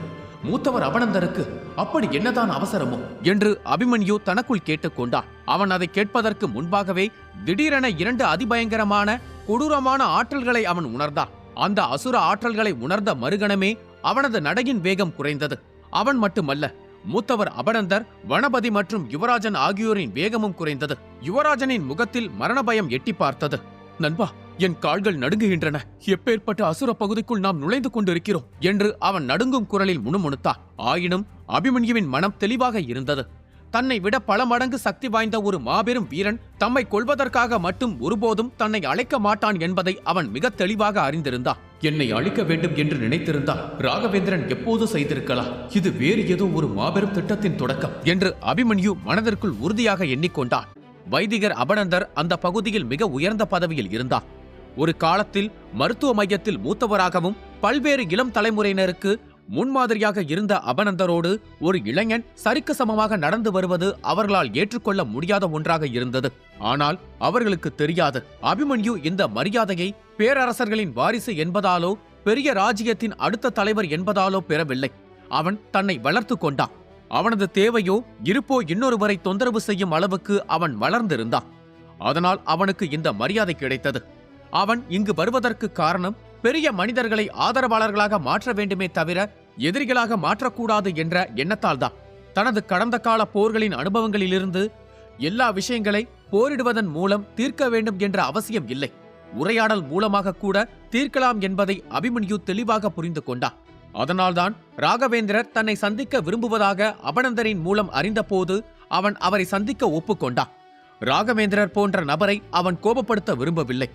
மூத்தவர் அபனந்தருக்கு அப்படி என்னதான் அவசரமோ என்று அபிமன்யு தனக்குள் கேட்டுக்கொண்டான். அவன் அதை கேட்பதற்கு முன்பாகவே திடீரென 2 அதிபயங்கரமான கொடூரமான ஆற்றல்களை அவன் உணர்ந்தான். அந்த அசுர ஆற்றல்களை உணர்ந்த மறுகணமே அவனது நடையின் வேகம் குறைந்தது. அவன் மட்டுமல்ல, மூத்தவர் அபனந்தர், வனபதி மற்றும் யுவராஜன் ஆகியோரின் வேகமும் குறைந்தது. யுவராஜனின் முகத்தில் மரண பயம் எட்டி பார்த்தது. நண்பா, என் கால்கள் நடுங்குகின்றன. எப்பேற்பட்ட அசுர பகுதிக்குள் நாம் நுழைந்து கொண்டிருக்கிறோம் என்று அவன் நடுங்கும் குரலில் முணுமுணுத்தான். ஆயினும் அபிமன்யுவின் மனம் தெளிவாக இருந்தது. தன்னை விட பல மடங்கு சக்தி வாய்ந்த ஒரு மாபெரும் வீரன் தம்மை கொல்வதற்காக மட்டும் ஒருபோதும் தன்னை அழைக்க மாட்டான் என்பதை அவன் மிக தெளிவாக அறிந்திருந்தான். என்னை அழிக்க வேண்டும் என்று நினைத்திருந்தால் ராகவேந்திரன் எப்போது செய்திருக்கலாம். இது வேறு ஏதோ ஒரு மாபெரும் திட்டத்தின் தொடக்கம் என்று அபிமன்யு மனதிற்குள் உறுதியாக எண்ணிக்கொண்டான். வைதிகர் அபனந்தர் அந்த பகுதியில் மிக உயர்ந்த பதவியில் இருந்தார். ஒரு காலத்தில் மருத்துவ மையத்தில் மூத்தவராகவும் பல்வேறு இளம் தலைமுறையினருக்கு முன்மாதிரியாக இருந்த அபனந்தரோடு ஒரு இளைஞன் சரிக்கு சமமாக நடந்து வருவது அவர்களால் ஏற்றுக்கொள்ள முடியாத ஒன்றாக இருந்தது. ஆனால் அவர்களுக்கு தெரியாது, அபிமன்யு இந்த மரியாதையை பேரரசர்களின் வாரிசு என்பதாலோ பெரிய ராஜ்யத்தின் அடுத்த தலைவர் என்பதாலோ பெறவில்லை. அவன் தன்னை வளர்த்து கொண்டான். அவனது தேவையோ இருப்போ இன்னொருவரை தொந்தரவு செய்யும் அளவுக்கு அவன் வளர்ந்திருந்தான். அதனால் அவனுக்கு இந்த மரியாதை கிடைத்தது. அவன் இங்கு வருவதற்கு காரணம் பெரிய மனிதர்களை ஆதரவாளர்களாக மாற்ற வேண்டுமே தவிர எதிரிகளாக மாற்றக்கூடாது என்ற எண்ணத்தால் தான். தனது கடந்த கால போர்களின் அனுபவங்களிலிருந்து எல்லா விஷயங்களை போரிடுவதன் மூலம் தீர்க்க வேண்டும் என்ற அவசியம் இல்லை, உரையாடல் மூலமாக கூட தீர்க்கலாம் என்பதை அபிமன்யு தெளிவாக புரிந்து கொண்டான். அதனால்தான் ராகவேந்திரர் தன்னை சந்திக்க விரும்புவதாக அபனந்தரின் மூலம் அறிந்தபோது அவன் அவரை சந்திக்க ஒப்புக்கொண்டான். ராகவேந்திரர் போன்ற நபரை அவன் கோபப்படுத்த விரும்பவில்லை.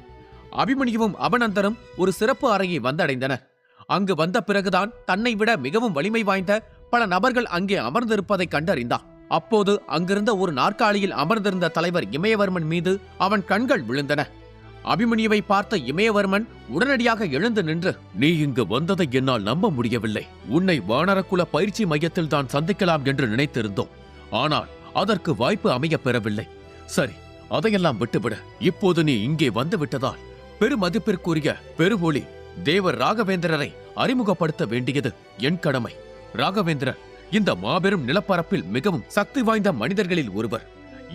அபிமன்யுவும் அபனந்தரும் ஒரு சிறப்பு அறையை வந்தடைந்தனர். அங்கு வந்த பிறகுதான் தன்னை விட மிகவும் வலிமை வாய்ந்த பல நபர்கள் அங்கே அமர்ந்திருப்பதை கண்டறிந்தான். அப்போது அங்கிருந்த ஒரு நாற்காலியில் அமர்ந்திருந்த தலைவர் இமயவர்மன் மீது அவன் கண்கள் விழுந்தன. அபிமன்யுவை பார்த்த இமயவர்மன் உடனடியாக எழுந்து நின்று, நீ இங்கு வந்ததை என்னால் நம்ப முடியவில்லை. உன்னை வானரக்குல பயிற்சி மையத்தில் தான் சந்திக்கலாம் என்று நினைத்திருந்தோம். ஆனால் அதற்கு வாய்ப்பு அமைய பெறவில்லை. சரி, அதையெல்லாம் விட்டுவிட. இப்போது நீ இங்கே வந்து விட்டதால் பெருமதிப்பிற்குரிய பெருவொளி தேவர் ராகவேந்திரரை அறிமுகப்படுத்த வேண்டியது என் கடமை. ராகவேந்திரர் இந்த மாபெரும் நிலப்பரப்பில் மிகவும் சக்தி வாய்ந்த மனிதர்களில் ஒருவர்.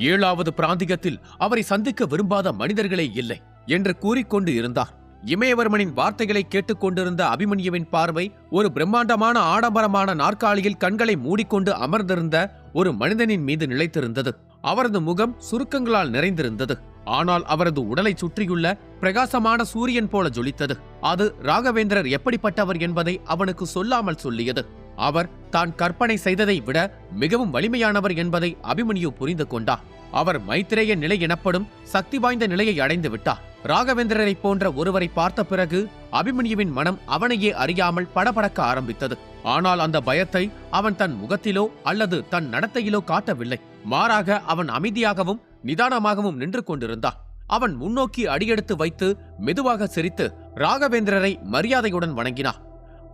7வது பிராந்தியத்தில் அவரை சந்திக்க விரும்பாத மனிதர்களே இல்லை என்று கூறிக்கொண்டு இருந்தார். இமயவர்மனின் வார்த்தைகளை கேட்டுக்கொண்டிருந்த அபிமன்யுவின் பார்வை ஒரு பிரம்மாண்டமான ஆடம்பரமான நாற்காலியில் கண்களை மூடிக்கொண்டு அமர்ந்திருந்த ஒரு மனிதனின் மீது நிலைத்திருந்தது. அவரது முகம் சுருக்கங்களால் நிறைந்திருந்தது. ஆனால் அவரது உடலை சுற்றியுள்ள பிரகாசமான சூரியன் போல ஜொலித்தது. அது ராகவேந்திரர் எப்படிப்பட்டவர் என்பதை அவனுக்கு சொல்லாமல் சொல்லியது. அவர் தான் கற்பனை செய்ததை விட மிகவும் வலிமையானவர் என்பதை அபிமன்யு புரிந்து கொண்டார். அவர் மைத்திரேய நிலை எனப்படும் சக்தி வாய்ந்த நிலையை அடைந்து விட்டார். ராகவேந்திரரை போன்ற ஒருவரை பார்த்த பிறகு அபிமன்யுவின் மனம் அவனையே அறியாமல் படபடக்க ஆரம்பித்தது. ஆனால் அந்த பயத்தை அவன் தன் முகத்திலோ அல்லது தன் நடத்தையிலோ காட்டவில்லை. மாறாக அவன் அமைதியாகவும் நிதானமாகவும் நின்று கொண்டிருந்தான். அவன் முன்னோக்கி அடியெடுத்து வைத்து மெதுவாக சிரித்து ராகவேந்திரரை மரியாதையுடன் வணங்கினார்.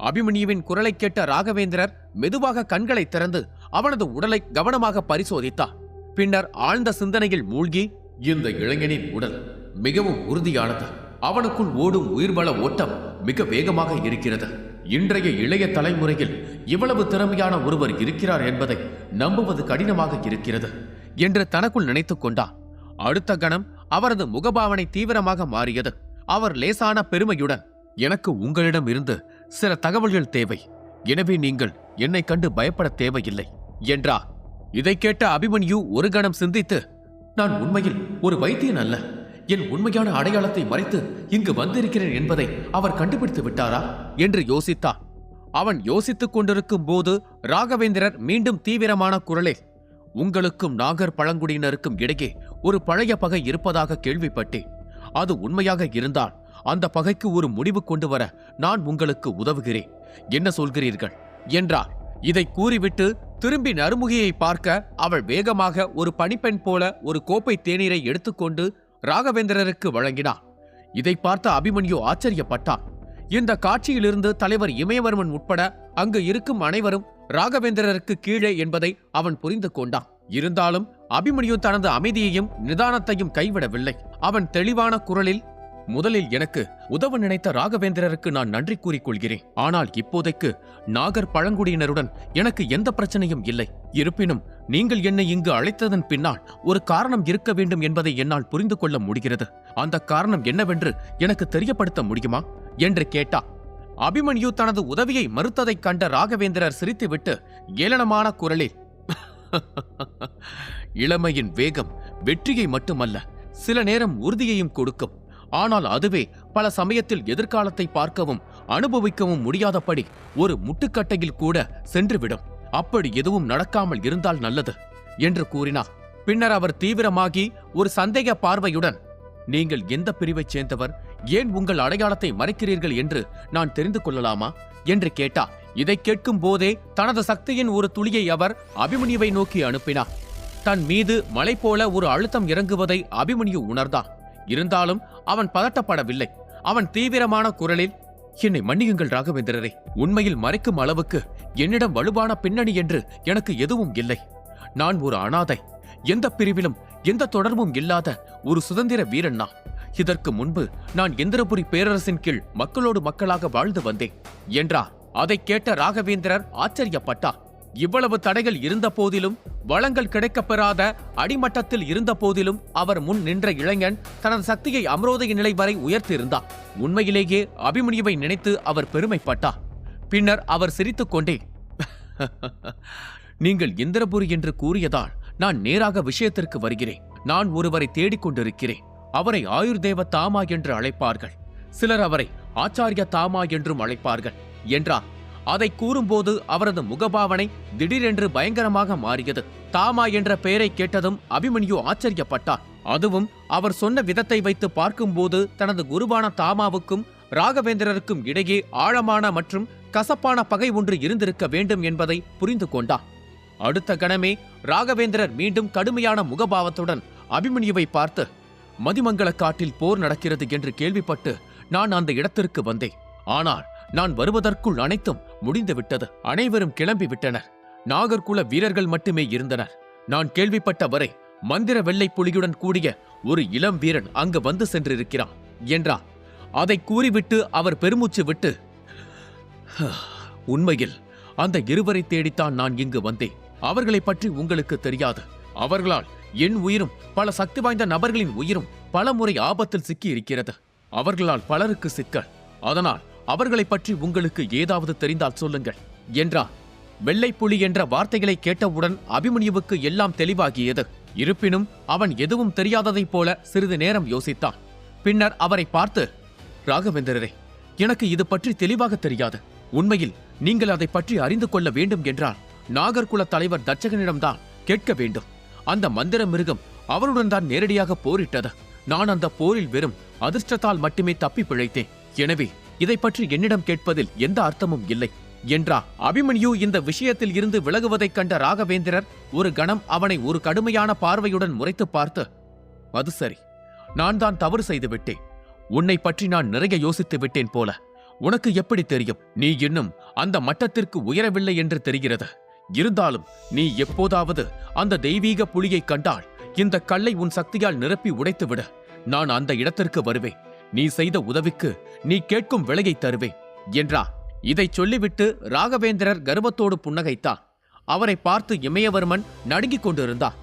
அபிமன்யுவின் குரலை கேட்ட ராகவேந்திரர் மெதுவாக கண்களை திறந்து அவனது உடலை கவனமாக பரிசோதித்தார். பின்னர் ஆழ்ந்த சிந்தனையில் மூழ்கி, இந்த இளைஞனின் உடல் மிகவும் உறுதியானது. அவனுக்குள் ஓடும் உயிர்வள ஓட்டம் மிக வேகமாக இருக்கிறது. இன்றைய இளைய தலைமுறையில் இவ்வளவு திறமையான ஒருவர் இருக்கிறார் என்பதை நம்புவது கடினமாக இருக்கிறது என்று தனக்குள் நினைத்துக் கொண்டார். அடுத்த கணம் அவரது முகபாவனை தீவிரமாக மாறியது. அவர் லேசான பெருமையுடன், எனக்கு உங்களிடம் இருந்து சில தகவல்கள் தேவை. எனவே நீங்கள் என்னை கண்டு பயப்பட தேவையில்லை என்றார். இதை கேட்ட அபிமன்யு ஒரு கணம் சிந்தித்து, நான் உண்மையில் ஒரு வைத்தியன் அல்ல. என் உண்மையான அடையாளத்தை மறைத்து இங்கு வந்திருக்கிறேன் என்பதை அவர் கண்டுபிடித்து விட்டாரா என்று யோசித்தார். அவன் யோசித்துக் கொண்டிருக்கும் போது ராகவேந்திரர் மீண்டும் தீவிரமான குரலில், உங்களுக்கும் நாகர் பழங்குடியினருக்கும் இடையே ஒரு பழைய பகை இருப்பதாக கேள்விப்பட்டேன். அது உண்மையாக இருந்தால் அந்த பகைக்கு ஒரு முடிவு கொண்டு வர நான் உங்களுக்கு உதவுகிறேன். என்ன சொல்கிறீர்கள் என்றார். இதை கூறிவிட்டு திரும்பி நறுமுகியை பார்க்க அவள் வேகமாக ஒரு பணிப்பெண் போல ஒரு கோப்பை தேநீரை எடுத்துக்கொண்டு ராகவேந்திரருக்கு வழங்கினார். இதை பார்த்த அபிமன்யு ஆச்சரியப்பட்டான். இந்த காட்சியிலிருந்து தலைவர் இமயவர்மன் உட்பட அங்கு இருக்கும் அனைவரும் ராகவேந்திரருக்கு கீழே என்பதை அவன் புரிந்து கொண்டான். இருந்தாலும் அபிமன்யு தனது அமைதியையும் நிதானத்தையும் கைவிடவில்லை. அவன் தெளிவான குரலில், முதலில் எனக்கு உதவ நினைத்த ராகவேந்திரருக்கு நான் நன்றி கூறிக்கொள்கிறேன். ஆனால் இப்போதைக்கு நாகர் பழங்குடியினருடன் எனக்கு எந்த பிரச்சனையும் இல்லை. இருப்பினும் நீங்கள் என்னை இங்கு அழைத்ததன் பின்னால் ஒரு காரணம் இருக்க வேண்டும் என்பதை என்னால் புரிந்து கொள்ள முடிகிறது. அந்த காரணம் என்னவென்று எனக்கு தெரியப்படுத்த முடியுமா என்று கேட்டார். அபிமன்யு தனது உதவியை மறுத்ததைக் கண்ட ராகவேந்திரர் சிரித்துவிட்டு ஏளனமான குரலில், இளமையின் வேகம் வெற்றியை மட்டுமல்ல, சில நேரம் உறுதியையும் கொடுக்கும். ஆனால் அதுவே பல சமயத்தில் எதிர்காலத்தை பார்க்கவும் அனுபவிக்கவும் முடியாதபடி ஒரு முட்டுக்கட்டையில் கூட சென்றுவிடும். அப்படி எதுவும் நடக்காமல் இருந்தால் நல்லது என்று கூறினார். பின்னர் அவர் தீவிரமாகி ஒரு சந்தேக பார்வையுடன், நீங்கள் எந்த பிரிவைச் சேர்ந்தவர், ஏன் உங்கள் அடையாளத்தை மறைக்கிறீர்கள் என்று நான் தெரிந்து கொள்ளலாமா என்று கேட்டார். இதை கேட்கும் போதே தனது சக்தியின் ஒரு துளியை அவர் அபிமன்யுவை நோக்கி அனுப்பினார். தன் மீது மலை போல ஒரு அழுத்தம் இறங்குவதை அபிமன்யு உணர்ந்தான். இருந்தாலும் அவன் பதட்டப்படவில்லை. அவன் தீவிரமான குரலில், என்னை மன்னியுங்கள் ராகவேந்திரரே, உண்மையில் மறைக்கும் அளவுக்கு என்னிடம் வலுவான பின்னணி என்று எனக்கு எதுவும் இல்லை. நான் ஒரு அனாதை, எந்த பிரிவிலும் எந்த தொடர்பும் இல்லாத ஒரு சுதந்திர வீரன்னா. இதற்கு முன்பு நான் இந்திரபுரி பேரரசின் கீழ் மக்களோடு மக்களாக வாழ்ந்து வந்தேன் என்றார். அதை கேட்ட ராகவேந்திரர் ஆச்சரியப்பட்டார். இவ்வளவு தடைகள் இருந்த போதிலும், வளங்கள் கிடைக்கப்பெறாத அடிமட்டத்தில் இருந்த போதிலும் அவர் முன் நின்ற இளைஞன் தனது சக்தியை அமரோதய நிலை வரை உயர்த்தியிருந்தார். உண்மையிலேயே அபிமன்யுவை நினைத்து அவர் பெருமைப்பட்டார். பின்னர் அவர் சிரித்துக் கொண்டே, நீங்கள் இந்திரபுரி என்று கூறியதால் நான் நேராக விஷயத்திற்கு வருகிறேன். நான் ஒருவரை தேடிக்கொண்டிருக்கிறேன். அவரை ஆயுர்தேவ தாமா என்று அழைப்பார்கள். சிலர் அவரை ஆச்சாரிய தாமா என்றும் அழைப்பார்கள் என்றார். அதை கூறும்போது அவரது முகபாவனை திடீரென்று பயங்கரமாக மாறியது. தாமா என்ற பெயரை கேட்டதும் அபிமன்யு ஆச்சரியப்பட்டார். அதுவும் அவர் சொன்ன விதத்தை வைத்து பார்க்கும்போது தனது குருவான தாமாவுக்கும் ராகவேந்திரருக்கும் இடையே ஆழமான மற்றும் கசப்பான பகை ஒன்று இருந்திருக்க வேண்டும் என்பதை புரிந்து கொண்டார். அடுத்த கணமே ராகவேந்திரர் மீண்டும் கடுமையான முகபாவத்துடன் அபிமன்யுவை பார்த்து, மதிமங்கல காட்டில் போர் நடக்கிறது என்று கேள்விப்பட்டு நான் அந்த இடத்திற்கு வந்தேன். ஆனால் நான் வருவதற்குள் அனைத்தும் முடிந்துவிட்டது. அனைவரும் கிளம்பிவிட்டனர். நாகர்குல வீரர்கள் மட்டுமே இருந்தனர். நான் கேள்விப்பட்ட வரை மந்திர வெள்ளை புலியுடன் கூடிய ஒரு இளம் வீரன் அங்கு வந்து சென்றிருக்கிறான் என்றார். அதை கூறிவிட்டு அவர் பெருமூச்சு விட்டு, உண்மையில் அந்த இருவரை தேடித்தான் நான் இங்கு வந்தேன். அவர்களை பற்றி உங்களுக்கு தெரியாது. அவர்களால் என் உயிரும் பல சக்தி வாய்ந்த நபர்களின் உயிரும் பல முறை ஆபத்தில் சிக்கி இருக்கிறது. அவர்களால் பலருக்கு சிக்கல். அதனால் அவர்களை பற்றி உங்களுக்கு ஏதாவது தெரிந்தால் சொல்லுங்கள் என்றார். வெள்ளைப்புலி என்ற வார்த்தைகளை கேட்டவுடன் அபிமன்யுவுக்கு எல்லாம் தெளிவாகியது. இருப்பினும் அவன் எதுவும் தெரியாததைப் போல சிறிது நேரம் யோசித்தான். பின்னர் அவரை பார்த்து, ராகவேந்திரரே, எனக்கு இது பற்றி தெளிவாக தெரியாது. உண்மையில் நீங்கள் அதை பற்றி அறிந்து கொள்ள வேண்டும் என்றால் நாகர்குல தலைவர் தட்சகனிடம்தான் கேட்க வேண்டும். அந்த மந்திர மிருகம் அவருடன் தான் நேரடியாக போரிட்டது. நான் அந்த போரில் வெறும் அதிர்ஷ்டத்தால் மட்டுமே தப்பி பிழைத்தேன். எனவே இதை பற்றி என்னிடம் கேட்பதில் எந்த அர்த்தமும் இல்லை என்றார். அபிமன்யு இந்த விஷயத்தில் இருந்து விலகுவதைக் கண்ட ராகவேந்திரர் ஒரு கணம் அவனை ஒரு கடுமையான பார்வையுடன் முறைத்து பார்த்து, அது சரி, நான் தான் தவறு செய்து விட்டேன். உன்னை பற்றி நான் நிறைய யோசித்து விட்டேன் போல. உனக்கு எப்படி தெரியும்? நீ இன்னும் அந்த மட்டத்திற்கு உயரவில்லை என்று தெரிகிறது. இருந்தாலும் நீ எப்போதாவது அந்த தெய்வீக புலியை கண்டால் இந்த கல்லை உன் சக்தியால் நிரப்பி உடைத்துவிடு. நான் அந்த இடத்திற்கு வருவேன். நீ செய்த உதவிக்கு நீ கேட்கும் விலையை தருவேன் என்றார். இதைச் சொல்லிவிட்டு ராகவேந்திரர் கர்வத்தோடு புன்னகைத்தார். அவரை பார்த்து இமயவர்மன் நடுங்கிக் கொண்டிருந்தார்.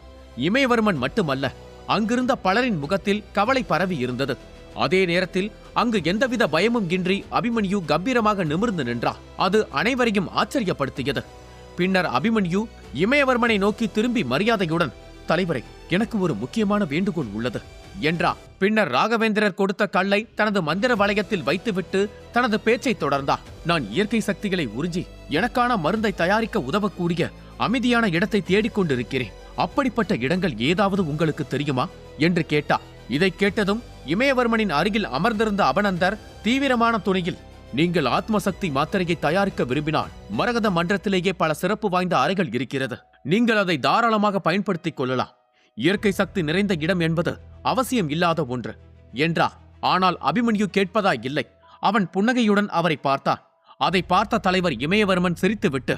இமயவர்மன் மட்டுமல்ல, அங்கிருந்த பலரின் முகத்தில் கவலை பரவி இருந்தது. அதே நேரத்தில் அங்கு எந்தவித பயமும் இன்றி அபிமன்யு கம்பீரமாக நிமிர்ந்து நின்றார். அது அனைவரையும் ஆச்சரியப்படுத்தியது. பின்னர் அபிமன்யு இமயவர்மனை நோக்கி திரும்பி மரியாதையுடன், தலைவரே, எனக்கு ஒரு முக்கியமான வேண்டுகோள் உள்ளது என்றார். பின்னர் ராகவேந்திரர் கொடுத்த கல்லை தனது மந்திர வளையத்தில் வைத்துவிட்டு தனது பேச்சை தொடர்ந்தார். நான் இயற்கை சக்திகளை உறிஞ்சி எனக்கான மருந்தை தயாரிக்க உதவக்கூடிய அமைதியான இடத்தை தேடிக்கொண்டிருக்கிறேன். அப்படிப்பட்ட இடங்கள் ஏதாவது உங்களுக்கு தெரியுமா என்று கேட்டார். இதை கேட்டதும் இமயவர்மனின் அருகில் அமர்ந்திருந்த அபனந்தர் தீவிரமான துணியில், நீங்கள் ஆத்மசக்தி மாத்திரையை தயாரிக்க விரும்பினால் மரகத மன்றத்திலேயே பல சிறப்பு வாய்ந்த அறைகள் இருக்கிறது. நீங்கள் அதை தாராளமாக பயன்படுத்திக் கொள்ளலாம். இயற்கை சக்தி நிறைந்த இடம் என்பது அவசியம் இல்லாத ஒன்று என்றார். ஆனால் அபிமன்யு கேட்பதா இல்லை. அவன் புன்னகையுடன் அவரை பார்த்தான். அதை பார்த்த தலைவர் இமயவர்மன் சிரித்துவிட்டு,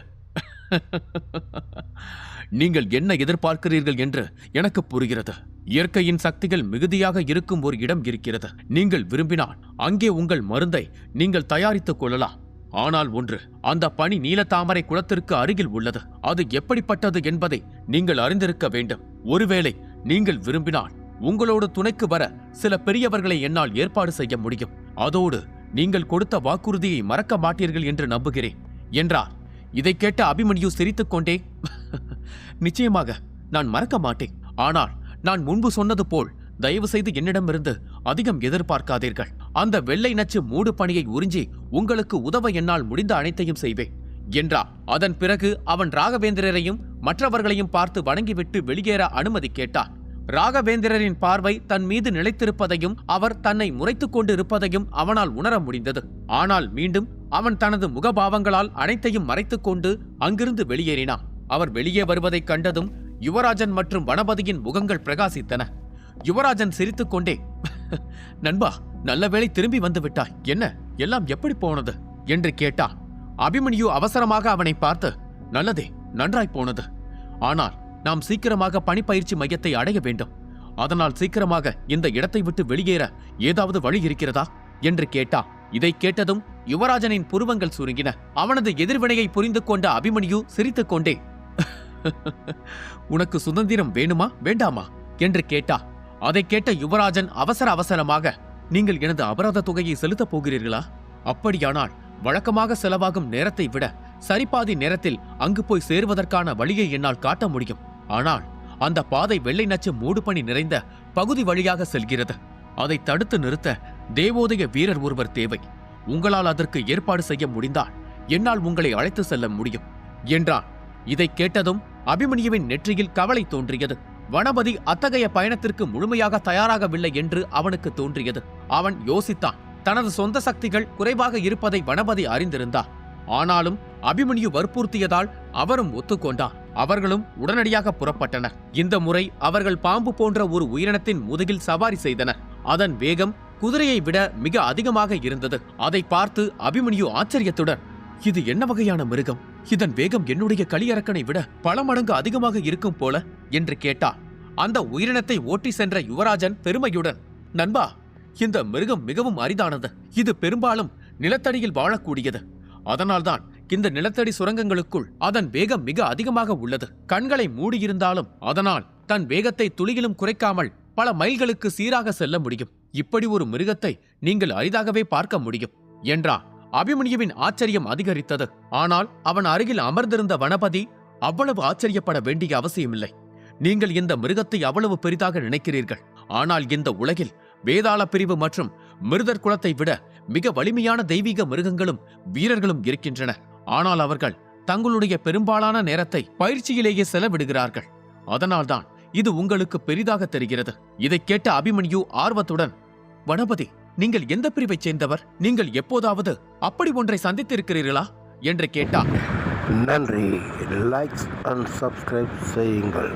நீங்கள் என்ன எதிர்பார்க்கிறீர்கள் என்று எனக்கு புரிகிறது. இயற்கையின் சக்திகள் மிகுதியாக இருக்கும் ஒரு இடம் இருக்கிறது. நீங்கள் விரும்பினால் அங்கே உங்கள் மருந்தை நீங்கள் தயாரித்துக் கொள்ளலாம். ஆனால் ஒன்று, அந்த பனி நீலத்தாமரை குளத்திற்கு அருகில் உள்ளது. அது எப்படிப்பட்டது என்பதை நீங்கள் அறிந்திருக்க வேண்டும். ஒருவேளை நீங்கள் விரும்பினால் உங்களோடு துணைக்கு வர சில பெரியவர்களை என்னால் ஏற்பாடு செய்ய முடியும். அதோடு நீங்கள் கொடுத்த வாக்குறுதியை மறக்க மாட்டீர்கள் என்று நம்புகிறேன் என்றார். இதை கேட்ட அபிமன்யு சிரித்துக் கொண்டே, நிச்சயமாக நான் மறக்க மாட்டேன். ஆனால் நான் முன்பு சொன்னது போல் தயவு செய்து என்னிடமிருந்து அதிகம் எதிர்பார்க்காதீர்கள். அந்த வெள்ளை நச்சு மூடு பணியை உறிஞ்சி உங்களுக்கு உதவ என்னால் முடிந்த அனைத்தையும் செய்வேன் என்றார். அதன் பிறகு அவன் ராகவேந்திரரையும் மற்றவர்களையும் பார்த்து வணங்கிவிட்டு வெளியேற அனுமதி கேட்டான். ராகவேந்திரரின் பார்வை தன் மீது நிலைத்திருப்பதையும் அவர் தன்னை முறைத்துக் கொண்டு இருப்பதையும் அவனால் உணர முடிந்தது. ஆனால் மீண்டும் அவன் தனது முகபாவங்களால் அனைத்தையும் மறைத்துக் கொண்டு அங்கிருந்து வெளியேறினான். அவர் வெளியே வருவதைக் கண்டதும் யுவராஜன் மற்றும் வனபதியின் முகங்கள் பிரகாசித்தன. யுவராஜன் சிரித்துக் கொண்டே, நண்பா, நல்ல வேளை திரும்பி வந்து விட்டாய். என்ன, எல்லாம் எப்படி போனது என்று கேட்டான். அபிமன்யு அவசரமாக அவனை பார்த்து, நல்லதே, நன்றாய் போனது. ஆனால் நாம் சீக்கிரமாக பணிப்பயிற்சி மையத்தை அடைய வேண்டும். அதனால் சீக்கிரமாக இந்த இடத்தை விட்டு வெளியேற ஏதாவது வழி இருக்கிறதா என்று கேட்டான். இதை கேட்டதும் யுவராஜனின் புருவங்கள் சுருங்கின. அவனது எதிர்வினையை புரிந்து கொண்ட அபிமன்யு சிரித்துக் கொண்டே உனக்கு சுதந்திரம் வேணுமா வேண்டாமா என்று கேட்டா. அதை கேட்ட யுவராஜன் அவசர அவசரமாக, நீங்கள் எனது அபராத தொகையை செலுத்தப் போகிறீர்களா? அப்படியானால் வழக்கமாக செலவாகும் நேரத்தை விட சரிபாதி நேரத்தில் அங்கு போய் சேருவதற்கான வழியை என்னால் காட்ட முடியும். ஆனால் அந்த பாதை வெள்ளை நச்சு மூடுபனி நிறைந்த பகுதி வழியாக செல்கிறது. அதை தடுத்து நிறுத்த தேவோதய வீரர் ஒருவர் தேவை. உங்களால் அதற்கு ஏற்பாடு செய்ய முடிந்தால் என்னால் உங்களை அழைத்து செல்ல முடியும் என்றான். இதை கேட்டதும் அபிமன்யுவின் நெற்றியில் கவலை தோன்றியது. வனபதி அத்தகைய பயணத்திற்கு முழுமையாக தயாராகவில்லை என்று அவனுக்கு தோன்றியது. அவன் யோசித்தான். தனது சொந்த சக்திகள் குறைவாக இருப்பதை வனபதி அறிந்திருந்தார். ஆனாலும் அபிமன்யு வற்புறுத்தியதால் அவரும் ஒத்துக்கொண்டார். அவர்களும் உடனடியாக புறப்பட்டனர். இந்த முறை அவர்கள் பாம்பு போன்ற ஒரு உயிரினத்தின் முதுகில் சவாரி செய்தனர். அதன் வேகம் குதிரையை விட மிக அதிகமாக இருந்தது. அதை பார்த்து அபிமன்யு ஆச்சரியத்துடன், இது என்ன வகையான மிருகம்? இதன் வேகம் என்னுடைய களியரக்கனை விட பல மடங்கு அதிகமாக இருக்கும் போல என்று கேட்டார். அந்த உயிரினத்தை ஓட்டி சென்ற யுவராஜன் பெருமையுடன், நண்பா, இந்த மிருகம் மிகவும் அரிதானது. இது பெரும்பாலும் நிலத்தடியில் வாழக்கூடியது. அதனால்தான் இந்த நிலத்தடி சுரங்கங்களுக்குள் அதன் வேகம் மிக அதிகமாக உள்ளது. கண்களை மூடியிருந்தாலும் அதனால் தன் வேகத்தை துளியிலும் குறைக்காமல் பல மைல்களுக்கு சீராக செல்ல முடியும். இப்படி ஒரு மிருகத்தை நீங்கள் அரிதாகவே பார்க்க முடியும் என்றான். அபிமன்யுவின் ஆச்சரியம் அதிகரித்தது. ஆனால் அவன் அருகில் அமர்ந்திருந்த வனபதி அவ்வளவு ஆச்சரியப்பட வேண்டிய அவசியமில்லை. நீங்கள் இந்த மிருகத்தை அவ்வளவு பெரிதாக நினைக்கிறீர்கள். ஆனால் இந்த உலகில் வேதாள பிரிவு மற்றும் மிருதர் குலத்தை விட மிக வலிமையான தெய்வீக மிருகங்களும் வீரர்களும் இருக்கின்றன. ஆனால் அவர்கள் தங்களுடைய பெரும்பாலான நேரத்தை பயிற்சியிலேயே செலவிடுகிறார்கள். அதனால்தான் இது உங்களுக்கு பெரிதாக தெரிகிறது. இதை கேட்ட அபிமன்யு ஆர்வத்துடன், வனபதி, நீங்கள் எந்த பிரிவைச் சேர்ந்தவர்? நீங்கள் எப்போதாவது அப்படி ஒன்றை சந்தித்திருக்கிறீர்களா என்று கேட்டார். நன்றி. லைக்ஸ் அண்ட் சப்ஸ்கிரைப் செய்யுங்கள்.